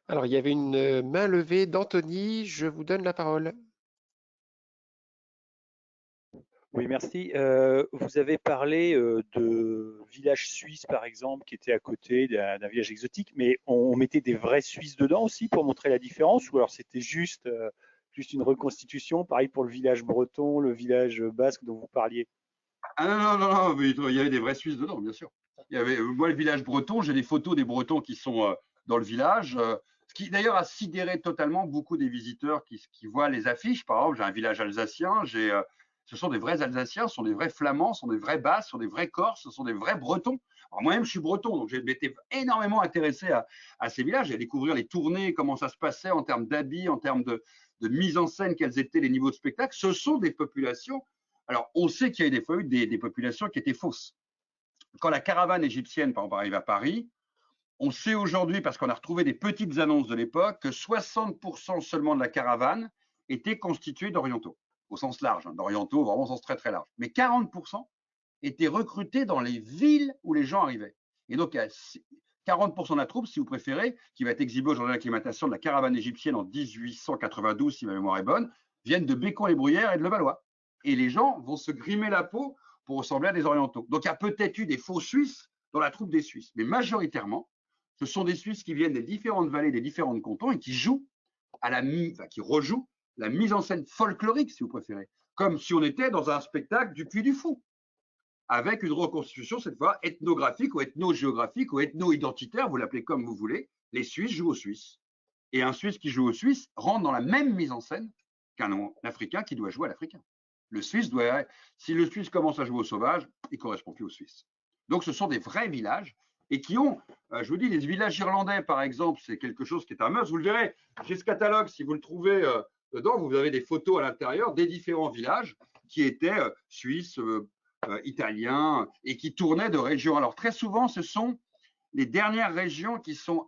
Alors, il y avait une main levée d'Anthony. Je vous donne la parole. Oui, merci. Vous avez parlé de villages suisses, par exemple, qui étaient à côté d'un village exotique, mais on mettait des vrais Suisses dedans aussi pour montrer la différence, ou alors c'était juste une reconstitution, pareil pour le village breton, le village basque dont vous parliez. Ah non, il y avait des vrais Suisses dedans, bien sûr. Il y avait, moi, le village breton, j'ai des photos des Bretons qui sont dans le village, ce qui d'ailleurs a sidéré totalement beaucoup des visiteurs qui voient les affiches. Par exemple, j'ai un village alsacien, ce sont des vrais Alsaciens, ce sont des vrais Flamands, ce sont des vrais Basques, ce sont des vrais Corses, ce sont des vrais Bretons. Alors moi-même, je suis breton, donc j'ai été énormément intéressé à ces villages et à découvrir les tournées, comment ça se passait en termes d'habits, en termes de mise en scène, quels étaient les niveaux de spectacle. Ce sont des populations. Alors, on sait qu'il y a des fois eu des populations qui étaient fausses. Quand la caravane égyptienne, par exemple, arrive à Paris, on sait aujourd'hui, parce qu'on a retrouvé des petites annonces de l'époque, que 60% seulement de la caravane était constituée d'orientaux, au sens large, hein, d'orientaux, vraiment au sens très très large. Mais 40% étaient recrutés dans les villes où les gens arrivaient. Et donc, il y a 40% de la troupe, si vous préférez, qui va être exhibée au journal d'acclimatation de la caravane égyptienne en 1892, si ma mémoire est bonne, viennent de Bécon-les-Bruyères et de Levallois. Et les gens vont se grimer la peau pour ressembler à des orientaux. Donc, il y a peut-être eu des faux Suisses dans la troupe des Suisses, mais majoritairement, ce sont des Suisses qui viennent des différentes vallées, des différents cantons et qui jouent qui rejouent la mise en scène folklorique, si vous préférez, comme si on était dans un spectacle du Puy du Fou, avec une reconstitution cette fois ethnographique ou ethnogéographique ou ethno-identitaire, vous l'appelez comme vous voulez. Les Suisses jouent aux Suisses. Et un Suisse qui joue aux Suisses rentre dans la même mise en scène qu'un Africain qui doit jouer à l'Africain. Le Suisse si le Suisse commence à jouer au sauvage, il ne correspond plus au Suisse. Donc ce sont des vrais villages et qui ont, je vous dis, les villages irlandais par exemple, c'est quelque chose qui est un must. Vous le verrez, j'ai ce catalogue, si vous le trouvez dedans, vous avez des photos à l'intérieur des différents villages qui étaient suisses, italiens et qui tournaient de région. Alors très souvent, ce sont les dernières régions qui sont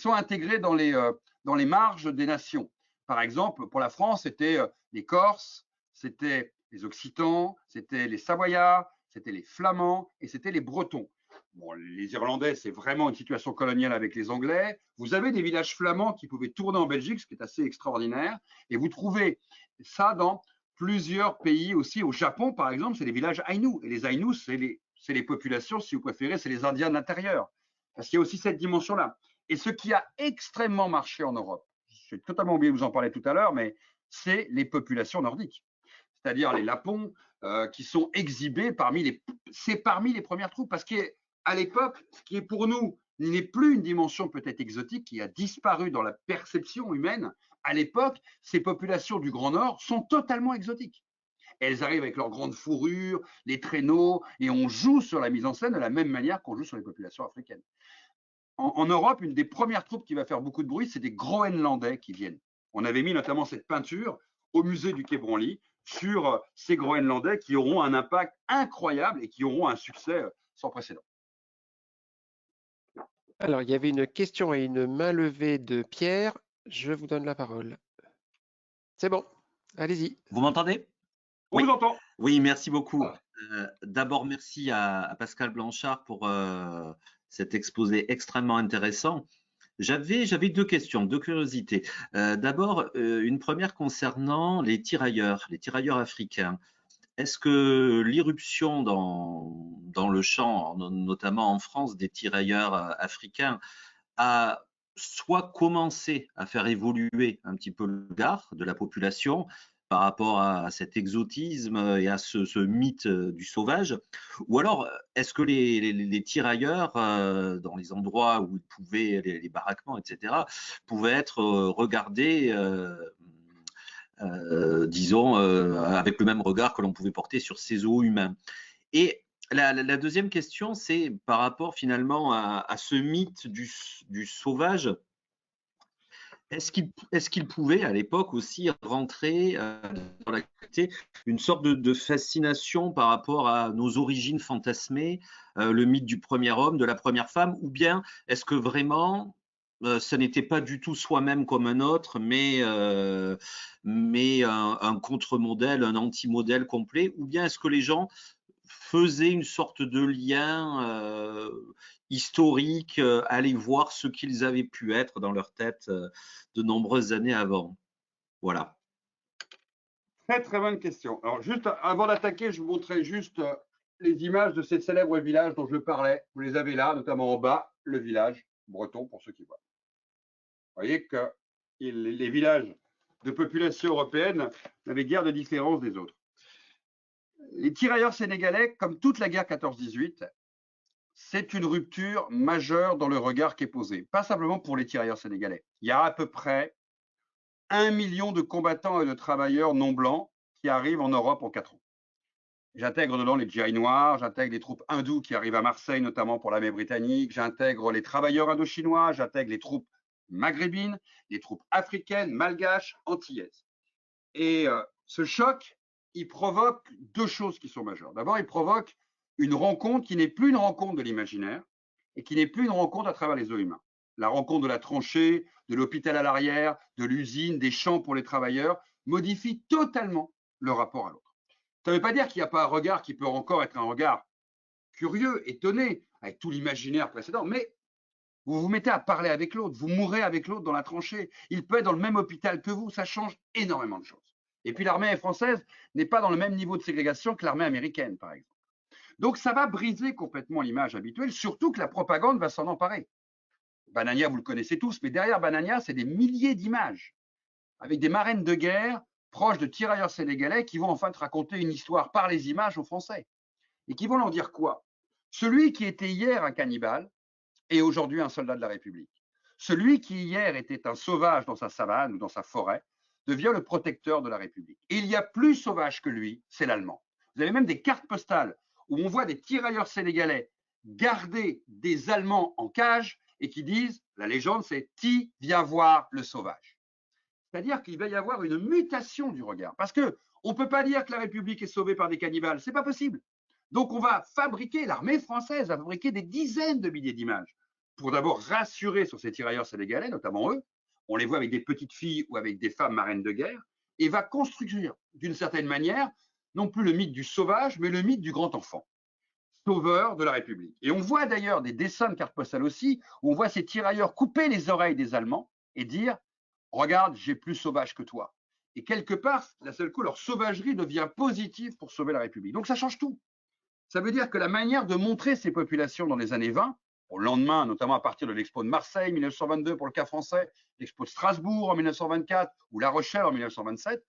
intégrées dans les marges des nations. Par exemple, pour la France, c'était les Corses, c'était les Occitans, c'était les Savoyards, c'était les Flamands et c'était les Bretons. Bon, les Irlandais, c'est vraiment une situation coloniale avec les Anglais. Vous avez des villages flamands qui pouvaient tourner en Belgique, ce qui est assez extraordinaire. Et vous trouvez ça dans plusieurs pays aussi. Au Japon, par exemple, c'est les villages Aïnous. Et les Aïnous, c'est les populations, si vous préférez, c'est les Indiens de l'intérieur. Parce qu'il y a aussi cette dimension-là. Et ce qui a extrêmement marché en Europe, j'ai totalement oublié de vous en parler tout à l'heure, mais c'est les populations nordiques. C'est-à-dire les Lapons qui sont exhibés parmi les premières troupes. Parce qu'à l'époque, ce qui est pour nous n'est plus une dimension peut-être exotique qui a disparu dans la perception humaine. À l'époque, ces populations du Grand Nord sont totalement exotiques. Elles arrivent avec leurs grandes fourrures, les traîneaux, et on joue sur la mise en scène de la même manière qu'on joue sur les populations africaines. En Europe, une des premières troupes qui va faire beaucoup de bruit, c'est des Groenlandais qui viennent. On avait mis notamment cette peinture au musée du Quai Branly sur ces Groenlandais qui auront un impact incroyable et qui auront un succès sans précédent. Alors, il y avait une question et une main levée de Pierre. Je vous donne la parole. C'est bon, allez-y. Vous m'entendez? On vous entend. Oui, merci beaucoup. D'abord, merci à Pascal Blanchard pour cet exposé extrêmement intéressant. J'avais deux questions, deux curiosités. D'abord, une première concernant les tirailleurs africains. Est-ce que l'irruption dans le champ, notamment en France, des tirailleurs africains, a soit commencé à faire évoluer un petit peu le regard de la population par rapport à cet exotisme et à ce mythe du sauvage, ou alors est-ce que les tirailleurs, dans les endroits où ils pouvaient, les baraquements, etc., pouvaient être regardés, disons, avec le même regard que l'on pouvait porter sur ces zoos humains? Et la deuxième question, c'est par rapport finalement à ce mythe du sauvage. Est-ce qu'il pouvait à l'époque aussi rentrer dans l'activité une sorte de fascination par rapport à nos origines fantasmées, le mythe du premier homme, de la première femme, ou bien est-ce que vraiment ce n'était pas du tout soi-même comme un autre, mais un contre-modèle, un anti-modèle complet, ou bien est-ce que les gens faisaient une sorte de lien historique, aller voir ce qu'ils avaient pu être dans leur tête de nombreuses années avant. Voilà. Très, très bonne question. Alors, juste avant d'attaquer, je vous montrais juste les images de ces célèbres villages dont je parlais. Vous les avez là, notamment en bas, le village breton, pour ceux qui voient. Vous voyez que les villages de population européenne n'avaient guère de différence des autres. Les tirailleurs sénégalais, comme toute la guerre 14-18, c'est une rupture majeure dans le regard qui est posé. Pas simplement pour les tirailleurs sénégalais. Il y a à peu près 1 million de combattants et de travailleurs non blancs qui arrivent en Europe en 4 ans. J'intègre dedans les djihadistes noirs, j'intègre les troupes hindoues qui arrivent à Marseille, notamment pour l'armée britannique, j'intègre les travailleurs indochinois, j'intègre les troupes maghrébines, les troupes africaines, malgaches, antillaises. Et ce choc, il provoque 2 choses qui sont majeures. D'abord, il provoque une rencontre qui n'est plus une rencontre de l'imaginaire et qui n'est plus une rencontre à travers les os humains. La rencontre de la tranchée, de l'hôpital à l'arrière, de l'usine, des champs pour les travailleurs, modifie totalement le rapport à l'autre. Ça ne veut pas dire qu'il n'y a pas un regard qui peut encore être un regard curieux, étonné, avec tout l'imaginaire précédent, mais vous vous mettez à parler avec l'autre, vous mourrez avec l'autre dans la tranchée. Il peut être dans le même hôpital que vous, ça change énormément de choses. Et puis l'armée française n'est pas dans le même niveau de ségrégation que l'armée américaine, par exemple. Donc ça va briser complètement l'image habituelle, surtout que la propagande va s'en emparer. Banania, vous le connaissez tous, mais derrière Banania, c'est des milliers d'images, avec des marraines de guerre proches de tirailleurs sénégalais qui vont enfin te raconter une histoire par les images aux Français. Et qui vont leur dire quoi? Celui qui était hier un cannibale est aujourd'hui un soldat de la République. Celui qui hier était un sauvage dans sa savane ou dans sa forêt devient le protecteur de la République. Et il y a plus sauvage que lui, c'est l'Allemand. Vous avez même des cartes postales où on voit des tirailleurs sénégalais garder des Allemands en cage et qui disent, la légende c'est « Ti, viens voir le sauvage ». C'est-à-dire qu'il va y avoir une mutation du regard. Parce qu'on ne peut pas dire que la République est sauvée par des cannibales, ce n'est pas possible. Donc on va fabriquer, l'armée française va fabriquer des dizaines de milliers d'images pour d'abord rassurer sur ces tirailleurs sénégalais, notamment eux. On les voit avec des petites filles ou avec des femmes marraines de guerre, et va construire d'une certaine manière, non plus le mythe du sauvage, mais le mythe du grand enfant, sauveur de la République. Et on voit d'ailleurs des dessins de cartes postales aussi, où on voit ces tirailleurs couper les oreilles des Allemands et dire « Regarde, j'ai plus sauvage que toi ». Et quelque part, d'un seul coup, leur sauvagerie devient positive pour sauver la République. Donc ça change tout. Ça veut dire que la manière de montrer ces populations dans les années 20, au lendemain, notamment à partir de l'Expo de Marseille 1922 pour le cas français, l'Expo de Strasbourg en 1924 ou La Rochelle en 1927,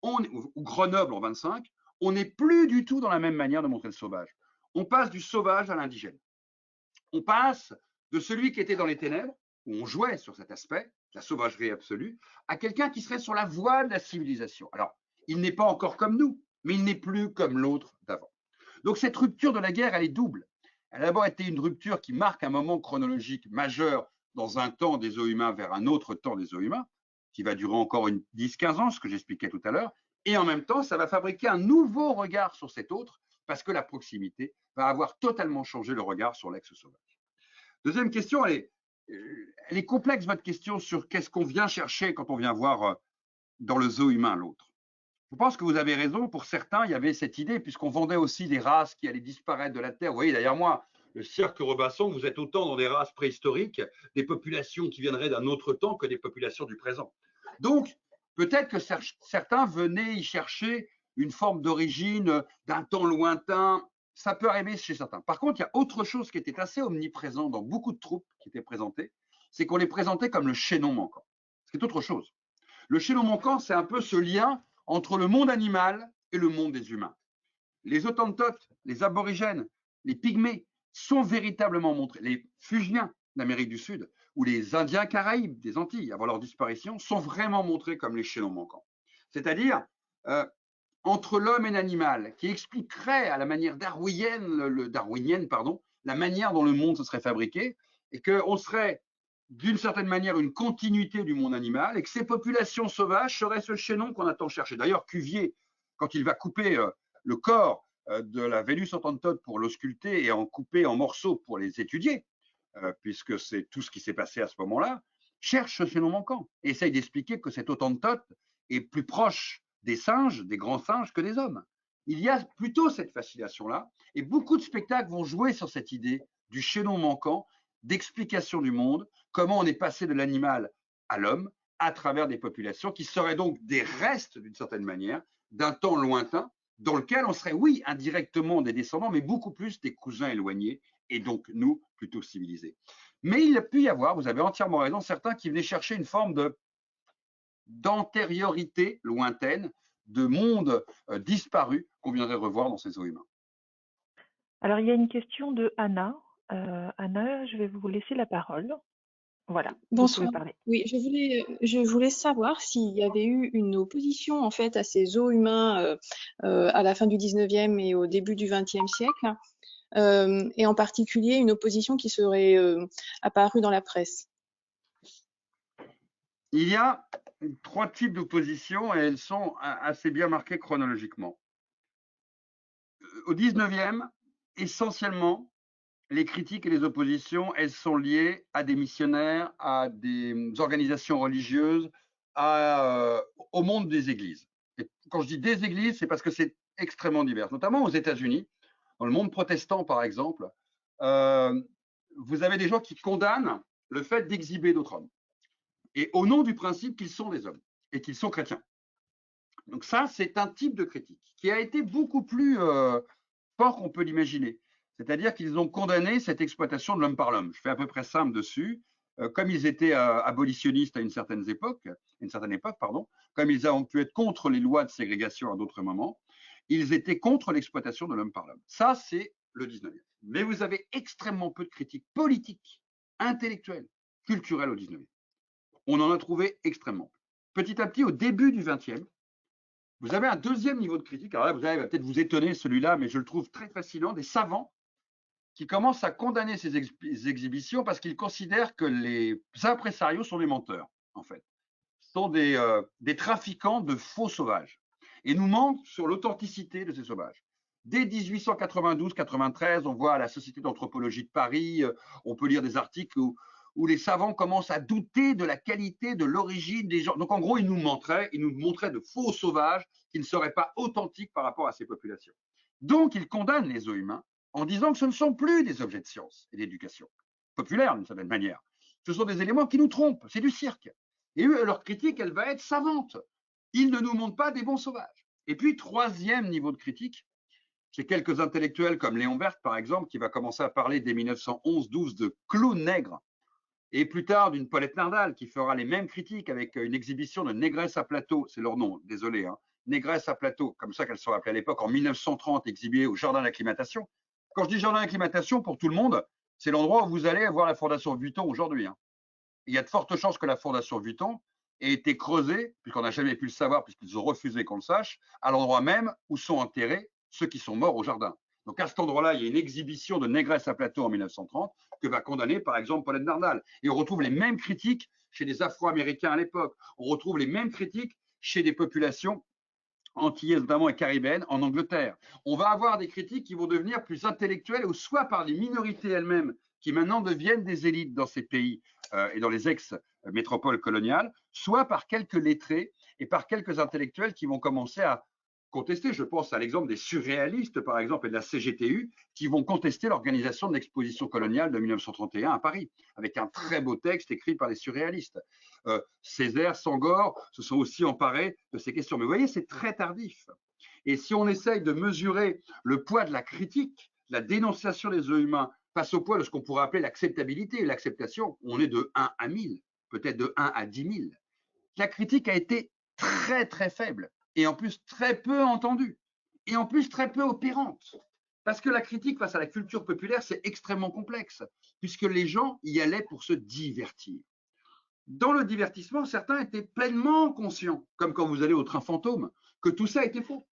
ou Grenoble en 25, on n'est plus du tout dans la même manière de montrer le sauvage. On passe du sauvage à l'indigène. On passe de celui qui était dans les ténèbres, où on jouait sur cet aspect, la sauvagerie absolue, à quelqu'un qui serait sur la voie de la civilisation. Alors, il n'est pas encore comme nous, mais il n'est plus comme l'autre d'avant. Donc cette rupture de la guerre, elle est double. Elle a d'abord été une rupture qui marque un moment chronologique majeur dans un temps des os humains vers un autre temps des os humains, qui va durer encore 10-15 ans, ce que j'expliquais tout à l'heure, et en même temps, ça va fabriquer un nouveau regard sur cet autre, parce que la proximité va avoir totalement changé le regard sur l'ex-sauvage. Deuxième question, elle est complexe, votre question sur qu'est-ce qu'on vient chercher quand on vient voir dans le zoo humain l'autre. Je pense que vous avez raison, pour certains, il y avait cette idée, puisqu'on vendait aussi des races qui allaient disparaître de la Terre. Vous voyez, derrière moi, le cirque Robinson, vous êtes autant dans des races préhistoriques, des populations qui viendraient d'un autre temps que des populations du présent. Donc, peut-être que certains venaient y chercher une forme d'origine d'un temps lointain. Ça peut arriver chez certains. Par contre, il y a autre chose qui était assez omniprésent dans beaucoup de troupes qui étaient présentées, c'est qu'on les présentait comme le chaînon manquant. C'est autre chose. Le chaînon manquant, c'est un peu ce lien entre le monde animal et le monde des humains. Les Autantotes, les aborigènes, les pygmées sont véritablement montrés. Les Fugiens d'Amérique du Sud ou les Indiens Caraïbes des Antilles, avant leur disparition, sont vraiment montrés comme les chaînons manquants. C'est-à-dire entre l'homme et l'animal, qui expliquerait à la manière darwinienne, la manière dont le monde se serait fabriqué, et qu'on serait d'une certaine manière une continuité du monde animal, et que ces populations sauvages seraient ce chaînon qu'on attend chercher. D'ailleurs, Cuvier, quand il va couper le corps de la Vénus autantote pour l'ausculter et en couper en morceaux pour les étudier, puisque c'est tout ce qui s'est passé à ce moment-là, cherche ce chaînon manquant et essaye d'expliquer que cette autantote est plus proche des singes, des grands singes, que des hommes. Il y a plutôt cette fascination-là, et beaucoup de spectacles vont jouer sur cette idée du chaînon manquant, d'explication du monde, comment on est passé de l'animal à l'homme à travers des populations qui seraient donc des restes, d'une certaine manière, d'un temps lointain, dans lequel on serait, oui, indirectement des descendants, mais beaucoup plus des cousins éloignés, et donc nous, plutôt civilisés. Mais il a pu y avoir, vous avez entièrement raison, certains qui venaient chercher une forme d'antériorité lointaine, de monde disparu qu'on viendrait revoir dans ces eaux humains. Alors, il y a une question de Anna. Anna, je vais vous laisser la parole. Voilà, Bonsoir. vous pouvez parler. Oui, je voulais savoir s'il y avait eu une opposition en fait à ces zoos humains à la fin du 19e et au début du 20e siècle, et en particulier une opposition qui serait apparue dans la presse. Il y a 3 types d'oppositions et elles sont assez bien marquées chronologiquement. Au 19e, essentiellement, les critiques et les oppositions, elles sont liées à des missionnaires, à des organisations religieuses, au monde des églises. Et quand je dis des églises, c'est parce que c'est extrêmement divers, notamment aux États-Unis, dans le monde protestant par exemple, vous avez des gens qui condamnent le fait d'exhiber d'autres hommes, et au nom du principe qu'ils sont des hommes et qu'ils sont chrétiens. Donc ça, c'est un type de critique qui a été beaucoup plus fort qu'on peut l'imaginer. C'est-à-dire qu'ils ont condamné cette exploitation de l'homme par l'homme. Je fais à peu près simple dessus. Comme ils étaient abolitionnistes à une certaine époque, comme ils ont pu être contre les lois de ségrégation à d'autres moments, ils étaient contre l'exploitation de l'homme par l'homme. Ça, c'est le 19e. Mais vous avez extrêmement peu de critiques politiques, intellectuelles, culturelles au 19e. On en a trouvé extrêmement peu. Petit à petit, au début du 20e, vous avez un deuxième niveau de critique. Alors là, vous allez peut-être vous étonner, celui-là, mais je le trouve très fascinant, des savants qui commencent à condamner ces exhibitions parce qu'ils considèrent que les impresarios sont des menteurs, en fait. Ce sont des trafiquants de faux sauvages et nous mentent sur l'authenticité de ces sauvages. Dès 1892-93, on voit à la Société d'anthropologie de Paris, on peut lire des articles où les savants commencent à douter de la qualité, de l'origine des gens. Donc en gros, ils nous montraient de faux sauvages qui ne seraient pas authentiques par rapport à ces populations. Donc ils condamnent les zoos humains en disant que ce ne sont plus des objets de science et d'éducation populaire d'une certaine manière. Ce sont des éléments qui nous trompent, c'est du cirque. Et eux, leur critique, elle va être savante. Ils ne nous montrent pas des bons sauvages. Et puis, troisième niveau de critique, j'ai quelques intellectuels comme Léon Berthe, par exemple, qui va commencer à parler dès 1911-12 de clown nègre, et plus tard d'une Paulette Nardal qui fera les mêmes critiques avec une exhibition de négresses à plateau, c'est leur nom, désolé, hein, négresses à plateau, comme ça qu'elles sont appelées à l'époque, en 1930, exhibées au jardin d'acclimatation. Quand je dis jardin d'acclimatation, pour tout le monde, c'est l'endroit où vous allez voir la Fondation Vuitton aujourd'hui. Hein. Il y a de fortes chances que la Fondation Vuitton ait été creusée, puisqu'on n'a jamais pu le savoir, puisqu'ils ont refusé qu'on le sache, à l'endroit même où sont enterrés ceux qui sont morts au jardin. Donc à cet endroit-là, il y a une exhibition de négresses à plateau en 1930 que va condamner par exemple Paulette Nardal. Et on retrouve les mêmes critiques chez les Afro-Américains à l'époque. On retrouve les mêmes critiques chez des populations antillaises notamment et caribéennes en Angleterre. On va avoir des critiques qui vont devenir plus intellectuelles ou soit par les minorités elles-mêmes qui maintenant deviennent des élites dans ces pays et dans les ex-métropoles coloniales, soit par quelques lettrés et par quelques intellectuels qui vont commencer à contester. Je pense à l'exemple des surréalistes, par exemple, et de la CGTU, qui vont contester l'organisation de l'exposition coloniale de 1931 à Paris, avec un très beau texte écrit par les surréalistes. Césaire, Senghor se sont aussi emparés de ces questions. Mais vous voyez, c'est très tardif. Et si on essaye de mesurer le poids de la critique, la dénonciation des œufs humains, face au poids de ce qu'on pourrait appeler l'acceptabilité et l'acceptation, on est de 1 à 1000, peut-être de 1 à 10 000. La critique a été très, très faible, et en plus très peu entendue, et en plus très peu opérante. Parce que la critique face à la culture populaire, c'est extrêmement complexe, puisque les gens y allaient pour se divertir. Dans le divertissement, certains étaient pleinement conscients, comme quand vous allez au train fantôme, que tout ça était faux.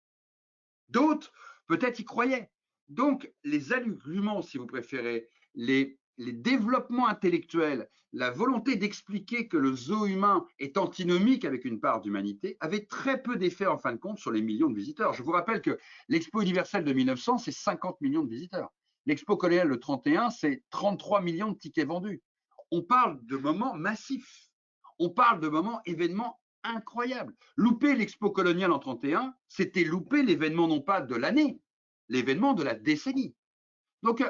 D'autres, peut-être, y croyaient. Donc, les arguments, si vous préférez, les développements intellectuels, la volonté d'expliquer que le zoo humain est antinomique avec une part d'humanité, avaient très peu d'effet, en fin de compte, sur les millions de visiteurs. Je vous rappelle que l'Expo universelle de 1900, c'est 50 millions de visiteurs. L'Expo coloniale de 31, c'est 33 millions de tickets vendus. On parle de moments massifs. On parle de moments, événements incroyables. Louper l'Expo coloniale en 31, c'était louper l'événement non pas de l'année, l'événement de la décennie. Donc,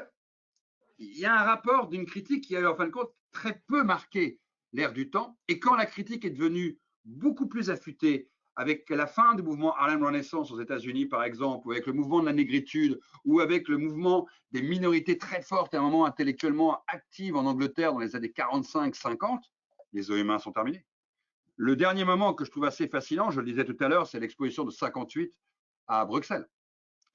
il y a un rapport d'une critique qui a, en fin de compte, très peu marqué l'ère du temps. Et quand la critique est devenue beaucoup plus affûtée, avec la fin du mouvement Harlem Renaissance aux États-Unis, par exemple, ou avec le mouvement de la négritude, ou avec le mouvement des minorités très fortes et à un moment intellectuellement actives en Angleterre dans les années 45-50, les œufs humains sont terminés. Le dernier moment que je trouve assez fascinant, je le disais tout à l'heure, c'est l'exposition de 58 à Bruxelles,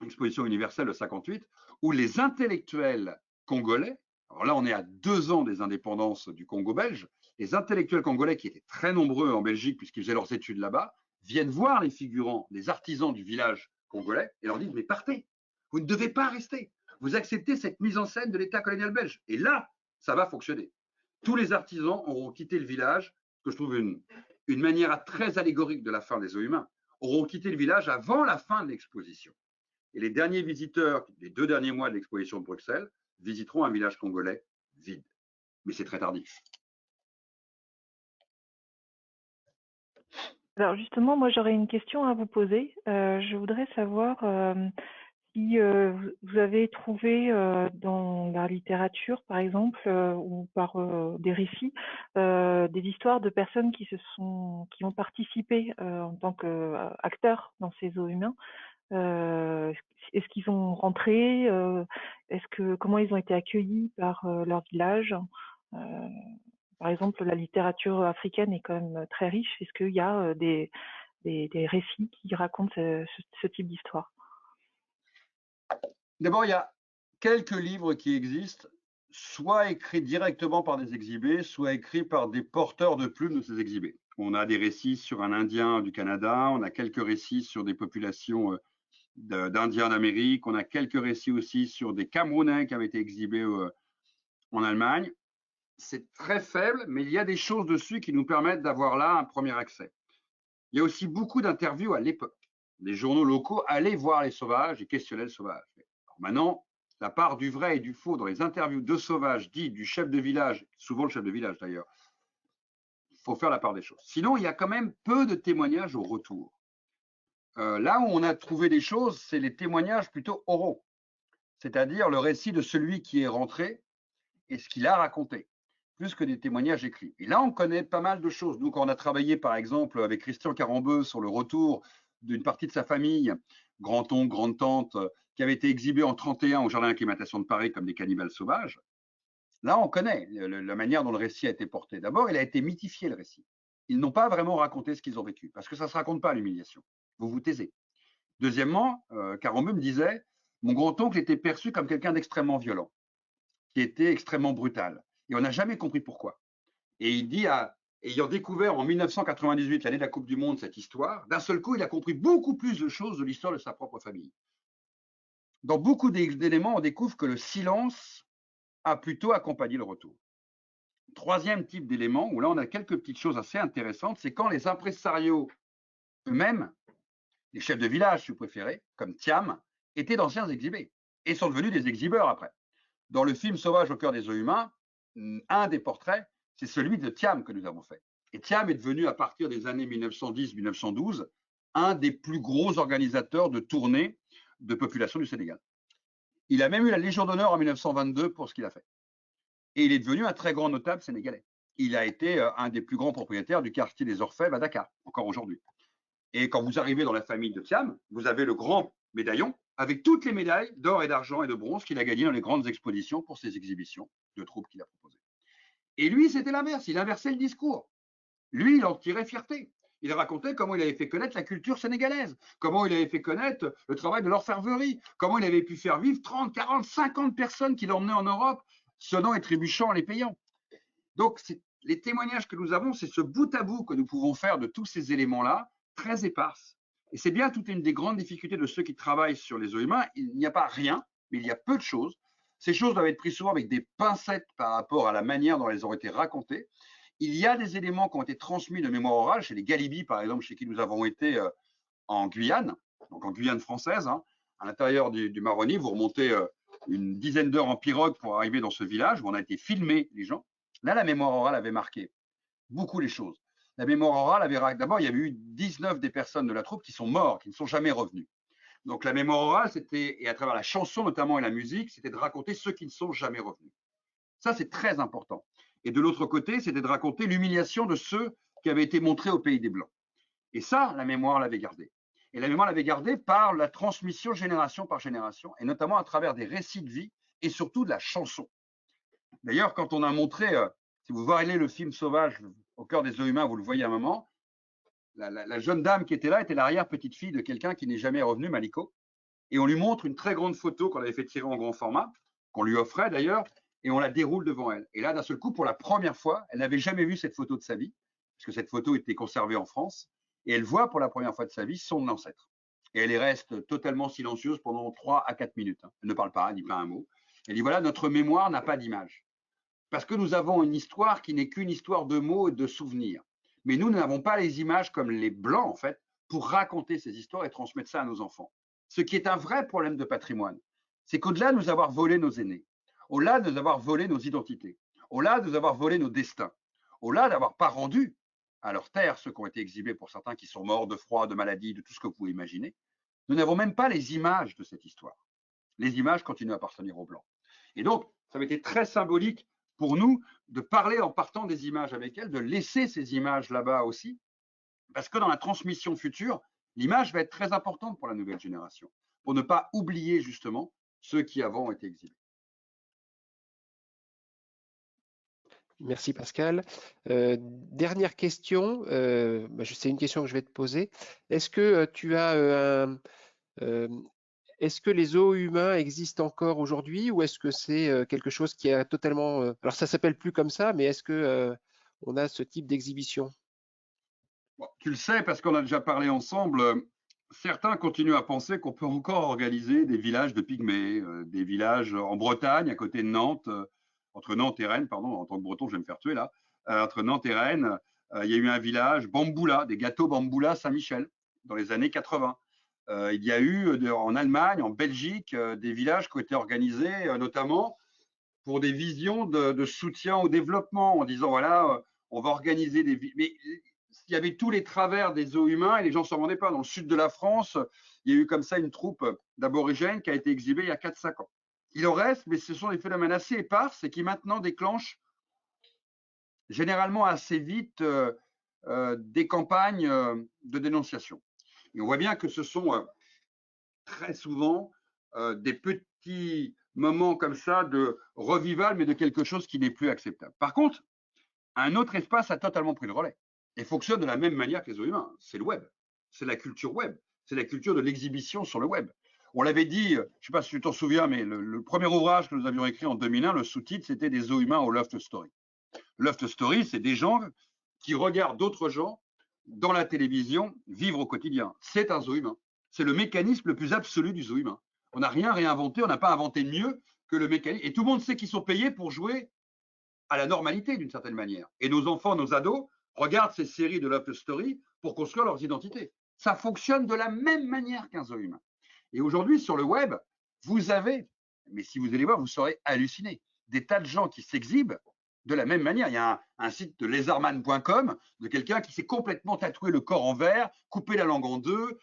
l'exposition universelle de 58, où les intellectuels congolais, alors là on est à 2 ans des indépendances du Congo belge, les intellectuels congolais qui étaient très nombreux en Belgique puisqu'ils faisaient leurs études là-bas, viennent voir les figurants, les artisans du village congolais et leur disent mais partez, vous ne devez pas rester, vous acceptez cette mise en scène de l'État colonial belge. Et là, ça va fonctionner. Tous les artisans auront quitté le village, que je trouve une manière très allégorique de la fin des œufs humains, auront quitté le village avant la fin de l'exposition. Et les derniers visiteurs, les 2 derniers mois de l'exposition de Bruxelles, visiteront un village congolais vide. Mais c'est très tardif. Alors justement, moi j'aurais une question à vous poser. Je voudrais savoir si vous avez trouvé dans la littérature, par exemple, ou par des récits, des histoires de personnes qui ont participé en tant qu'acteurs dans ces zoos humains. Est-ce qu'ils sont rentrés? Comment ils ont été accueillis par leur village? Par exemple, la littérature africaine est quand même très riche. Est-ce qu'il y a des récits qui racontent ce type d'histoire? D'abord, il y a quelques livres qui existent, soit écrits directement par des exhibés, soit écrits par des porteurs de plumes de ces exhibés. On a des récits sur un Indien du Canada, on a quelques récits sur des populations d'Indiens d'Amérique, on a quelques récits aussi sur des Camerounais qui avaient été exhibés en Allemagne. C'est très faible, mais il y a des choses dessus qui nous permettent d'avoir là un premier accès. Il y a aussi beaucoup d'interviews à l'époque. Les journaux locaux allaient voir les sauvages et questionnaient le sauvage. Alors maintenant, la part du vrai et du faux dans les interviews de sauvages dites du chef de village, souvent le chef de village d'ailleurs, il faut faire la part des choses. Sinon, il y a quand même peu de témoignages au retour. Là où on a trouvé des choses, c'est les témoignages plutôt oraux, c'est-à-dire le récit de celui qui est rentré et ce qu'il a raconté, plus que des témoignages écrits. Et là, on connaît pas mal de choses. Nous, quand on a travaillé, par exemple, avec Christian Carambeu sur le retour d'une partie de sa famille, grand-oncle, grande-tante, qui avait été exhibé en 31 au Jardin d'acclimatation de Paris comme des cannibales sauvages, là, on connaît la manière dont le récit a été porté. D'abord, il a été mythifié, le récit. Ils n'ont pas vraiment raconté ce qu'ils ont vécu, parce que ça ne se raconte pas, l'humiliation. Vous vous taisez. Deuxièmement, Carambeu me disait, mon grand-oncle était perçu comme quelqu'un d'extrêmement violent, qui était extrêmement brutal. Et on n'a jamais compris pourquoi. Et il dit, ayant découvert en 1998, l'année de la Coupe du Monde, cette histoire, d'un seul coup, il a compris beaucoup plus de choses de l'histoire de sa propre famille. Dans beaucoup d'éléments, on découvre que le silence a plutôt accompagné le retour. Troisième type d'élément, où là on a quelques petites choses assez intéressantes, c'est quand les impresarios eux-mêmes, les chefs de village si vous préférez, comme Thiam, étaient d'anciens exhibés et sont devenus des exhibeurs après. Dans le film Sauvage au cœur des œufs humains, un des portraits, c'est celui de Thiam que nous avons fait. Et Thiam est devenu, à partir des années 1910-1912, un des plus gros organisateurs de tournées de population du Sénégal. Il a même eu la Légion d'honneur en 1922 pour ce qu'il a fait. Et il est devenu un très grand notable sénégalais. Il a été un des plus grands propriétaires du quartier des Orfèvres à Dakar, encore aujourd'hui. Et quand vous arrivez dans la famille de Thiam, vous avez le grand médaillon avec toutes les médailles d'or et d'argent et de bronze qu'il a gagnées dans les grandes expositions pour ses exhibitions de troupes qu'il a proposées. Et lui, c'était l'inverse. Il inversait le discours. Lui, il en tirait fierté. Il racontait comment il avait fait connaître la culture sénégalaise, comment il avait fait connaître le travail de l'orfèvrerie, comment il avait pu faire vivre 30, 40, 50 personnes qu'il emmenait en Europe, sonnant et trébuchant en les payant. Donc, les témoignages que nous avons, c'est ce bout à bout que nous pouvons faire de tous ces éléments-là, très éparses. Et c'est bien toute une des grandes difficultés de ceux qui travaillent sur les os humains. Il n'y a pas rien, mais il y a peu de choses. Ces choses doivent être prises souvent avec des pincettes par rapport à la manière dont elles ont été racontées. Il y a des éléments qui ont été transmis de mémoire orale, chez les Galibis, par exemple, chez qui nous avons été en Guyane, donc en Guyane française, hein, à l'intérieur du Maroni. Vous remontez une dizaine d'heures en pirogue pour arriver dans ce village où on a été filmé, les gens. Là, la mémoire orale avait marqué beaucoup les choses. La mémoire orale avait... D'abord, il y avait eu 19 des personnes de la troupe qui sont morts, qui ne sont jamais revenus. Donc la mémoire orale, c'était, et à travers la chanson notamment et la musique, c'était de raconter ceux qui ne sont jamais revenus. Ça, c'est très important. Et de l'autre côté, c'était de raconter l'humiliation de ceux qui avaient été montrés au pays des Blancs. Et ça, la mémoire l'avait gardé. Et la mémoire l'avait gardé par la transmission génération par génération, et notamment à travers des récits de vie et surtout de la chanson. D'ailleurs, quand on a montré, si vous voyez le film Sauvage, Au cœur des os humains, vous le voyez à un moment, la jeune dame qui était là était l'arrière-petite-fille de quelqu'un qui n'est jamais revenu, Maliko. Et on lui montre une très grande photo qu'on avait fait tirer en grand format, qu'on lui offrait d'ailleurs, et on la déroule devant elle. Et là, d'un seul coup, pour la première fois, elle n'avait jamais vu cette photo de sa vie, puisque cette photo était conservée en France, et elle voit pour la première fois de sa vie son ancêtre. Et elle reste totalement silencieuse pendant 3 à 4 minutes. Elle ne parle pas, elle ne dit pas un mot. Elle dit, voilà, notre mémoire n'a pas d'image. Parce que nous avons une histoire qui n'est qu'une histoire de mots et de souvenirs. Mais nous n'avons pas les images comme les Blancs, en fait, pour raconter ces histoires et transmettre ça à nos enfants. Ce qui est un vrai problème de patrimoine, c'est qu'au-delà de nous avoir volé nos aînés, au-delà de nous avoir volé nos identités, au-delà de nous avoir volé nos destins, au-delà d'avoir pas rendu à leur terre ceux qui ont été exhibés pour certains qui sont morts de froid, de maladie, de tout ce que vous pouvez imaginer, nous n'avons même pas les images de cette histoire. Les images continuent à appartenir aux Blancs. Et donc, ça avait été très symbolique pour nous de parler en partant des images avec elles, de laisser ces images là-bas aussi, parce que dans la transmission future, l'image va être très importante pour la nouvelle génération, pour ne pas oublier justement ceux qui avant ont été exhibés. Merci Pascal. Dernière question, c'est une question que je vais te poser. Est-ce que tu as est-ce que les os humains existent encore aujourd'hui ou est-ce que c'est quelque chose qui a totalement... alors ça s'appelle plus comme ça, mais est-ce que on a ce type d'exhibition? Bon, tu le sais parce qu'on a déjà parlé ensemble. Certains continuent à penser qu'on peut encore organiser des villages de pygmées, des villages en Bretagne, à côté de Nantes, entre Nantes et Rennes, pardon, en tant que breton, je vais me faire tuer là, entre Nantes et Rennes, il y a eu un village Bamboula, des gâteaux Bamboula Saint-Michel, dans les années 80. Il y a eu en Allemagne, en Belgique, des villages qui ont été organisés, notamment pour des visions de soutien au développement, en disant, voilà, on va organiser des... Mais il y avait tous les travers des os humains et les gens ne s'en rendaient pas. Dans le sud de la France, il y a eu comme ça une troupe d'aborigènes qui a été exhibée il y a 4-5 ans. Il en reste, mais ce sont des phénomènes assez épars et qui maintenant déclenchent généralement assez vite des campagnes de dénonciation. Et on voit bien que ce sont très souvent des petits moments comme ça de revival, mais de quelque chose qui n'est plus acceptable. Par contre, un autre espace a totalement pris le relais et fonctionne de la même manière que les os humains. C'est le web, c'est la culture web, c'est la culture de l'exhibition sur le web. On l'avait dit, je ne sais pas si tu t'en souviens, mais le premier ouvrage que nous avions écrit en 2001, le sous-titre, c'était des os humains au Loft Story. Loft Story, c'est des gens qui regardent d'autres gens dans la télévision vivre au quotidien. C'est un zoo humain. C'est le mécanisme le plus absolu du zoo humain. On n'a rien réinventé, on n'a pas inventé mieux que le mécanisme. Et tout le monde sait qu'ils sont payés pour jouer à la normalité d'une certaine manière. Et nos enfants, nos ados, regardent ces séries de Loft Story pour construire leurs identités. Ça fonctionne de la même manière qu'un zoo humain. Et aujourd'hui, sur le web, vous avez, mais si vous allez voir, vous serez halluciné, des tas de gens qui s'exhibent de la même manière. Il y a un site de lézardman.com de quelqu'un qui s'est complètement tatoué le corps en vert, coupé la langue en deux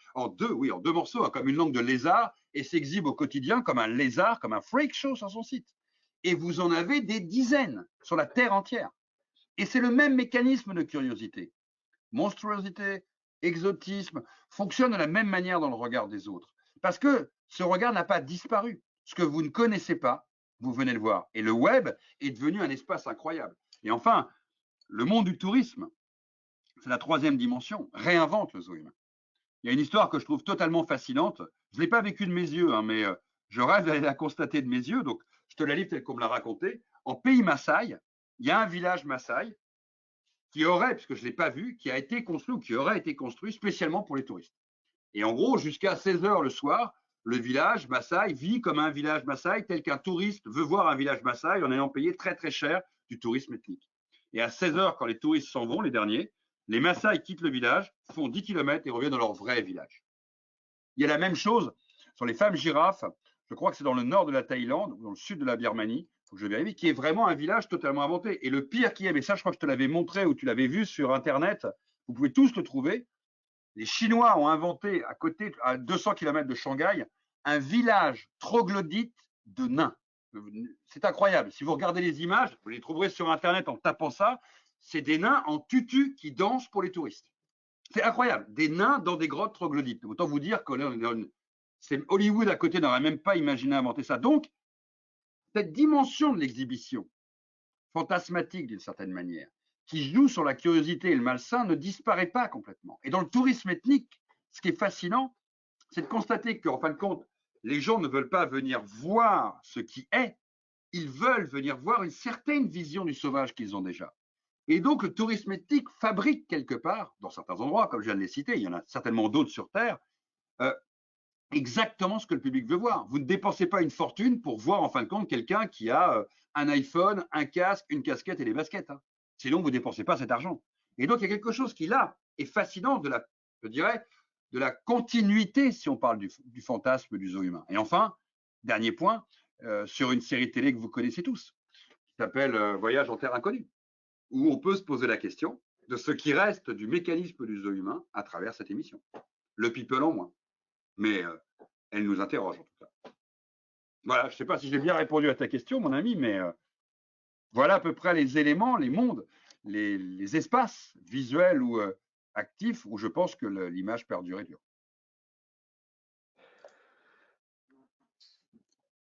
morceaux, hein, comme une langue de lézard, et s'exhibe au quotidien comme un lézard, comme un freak show sur son site. Et vous en avez des dizaines sur la Terre entière. Et c'est le même mécanisme de curiosité. Monstruosité, exotisme, fonctionne de la même manière dans le regard des autres. Parce que ce regard n'a pas disparu. Ce que vous ne connaissez pas, vous venez le voir. Et le web est devenu un espace incroyable. Et enfin, le monde du tourisme, c'est la troisième dimension, réinvente le zoo humain. Il y a une histoire que je trouve totalement fascinante. Je ne l'ai pas vécue de mes yeux, hein, mais je rêve d'aller la constater de mes yeux. Donc, je te la livre telle qu'on me l'a racontée. En pays Maasai, il y a un village Maasai qui aurait, puisque je ne l'ai pas vu, qui a été construit ou qui aurait été construit spécialement pour les touristes. Et en gros, jusqu'à 16 h le soir, le village Maasai vit comme un village Maasai, tel qu'un touriste veut voir un village Maasai en ayant payé très très cher du tourisme ethnique. Et à 16 h, quand les touristes s'en vont, les derniers, les Maasai quittent le village, font 10 km et reviennent dans leur vrai village. Il y a la même chose sur les femmes girafes. Je crois que c'est dans le nord de la Thaïlande ou dans le sud de la Birmanie, il faut que je vérifie, qui est vraiment un village totalement inventé. Et le pire qui est, mais ça je crois que je te l'avais montré ou tu l'avais vu sur Internet, vous pouvez tous le trouver, les Chinois ont inventé à côté, à 200 km de Shanghai, un village troglodyte de nains. C'est incroyable. Si vous regardez les images, vous les trouverez sur Internet en tapant ça, c'est des nains en tutu qui dansent pour les touristes. C'est incroyable. Des nains dans des grottes troglodytes. Autant vous dire que c'est Hollywood à côté n'aurait même pas imaginé inventer ça. Donc, cette dimension de l'exhibition, fantasmatique d'une certaine manière, qui joue sur la curiosité et le malsain, ne disparaît pas complètement. Et dans le tourisme ethnique, ce qui est fascinant, c'est de constater qu'en fin de compte, les gens ne veulent pas venir voir ce qui est, ils veulent venir voir une certaine vision du sauvage qu'ils ont déjà. Et donc, le tourisme ethnique fabrique quelque part, dans certains endroits, comme je viens de les citer, il y en a certainement d'autres sur Terre, exactement ce que le public veut voir. Vous ne dépensez pas une fortune pour voir en fin de compte quelqu'un qui a un iPhone, un casque, une casquette et des baskets. Hein. Sinon, vous ne dépensez pas cet argent. Et donc, il y a quelque chose qui, là, est fascinant de la, je dirais, de la continuité, si on parle du fantasme du zoo humain. Et enfin, dernier point, sur une série télé que vous connaissez tous, qui s'appelle Voyage en terre inconnue, où on peut se poser la question de ce qui reste du mécanisme du zoo humain à travers cette émission. Le people en moins. Mais elle nous interroge en tout cas. Voilà, je ne sais pas si j'ai bien répondu à ta question, mon ami, mais voilà à peu près les éléments, les mondes, les espaces visuels ou actifs où je pense que l'image perdure et dure.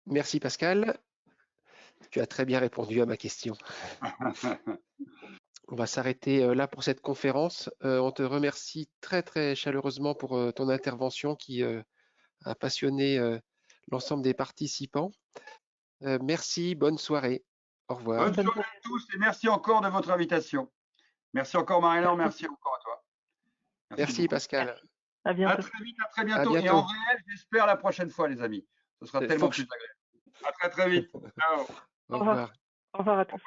Merci Pascal. Tu as très bien répondu à ma question. On va s'arrêter là pour cette conférence. On te remercie très très chaleureusement pour ton intervention qui a passionné l'ensemble des participants. Merci, bonne soirée. Au revoir. Bonne soirée à tous et merci encore de votre invitation. Merci encore Marie-Laure, merci encore à toi. Merci Pascal. À bientôt. À très vite, à très bientôt. Et en réel, j'espère la prochaine fois les amis. Ce sera tellement plus agréable. À très très vite. Ciao. Au revoir. Au revoir à tous.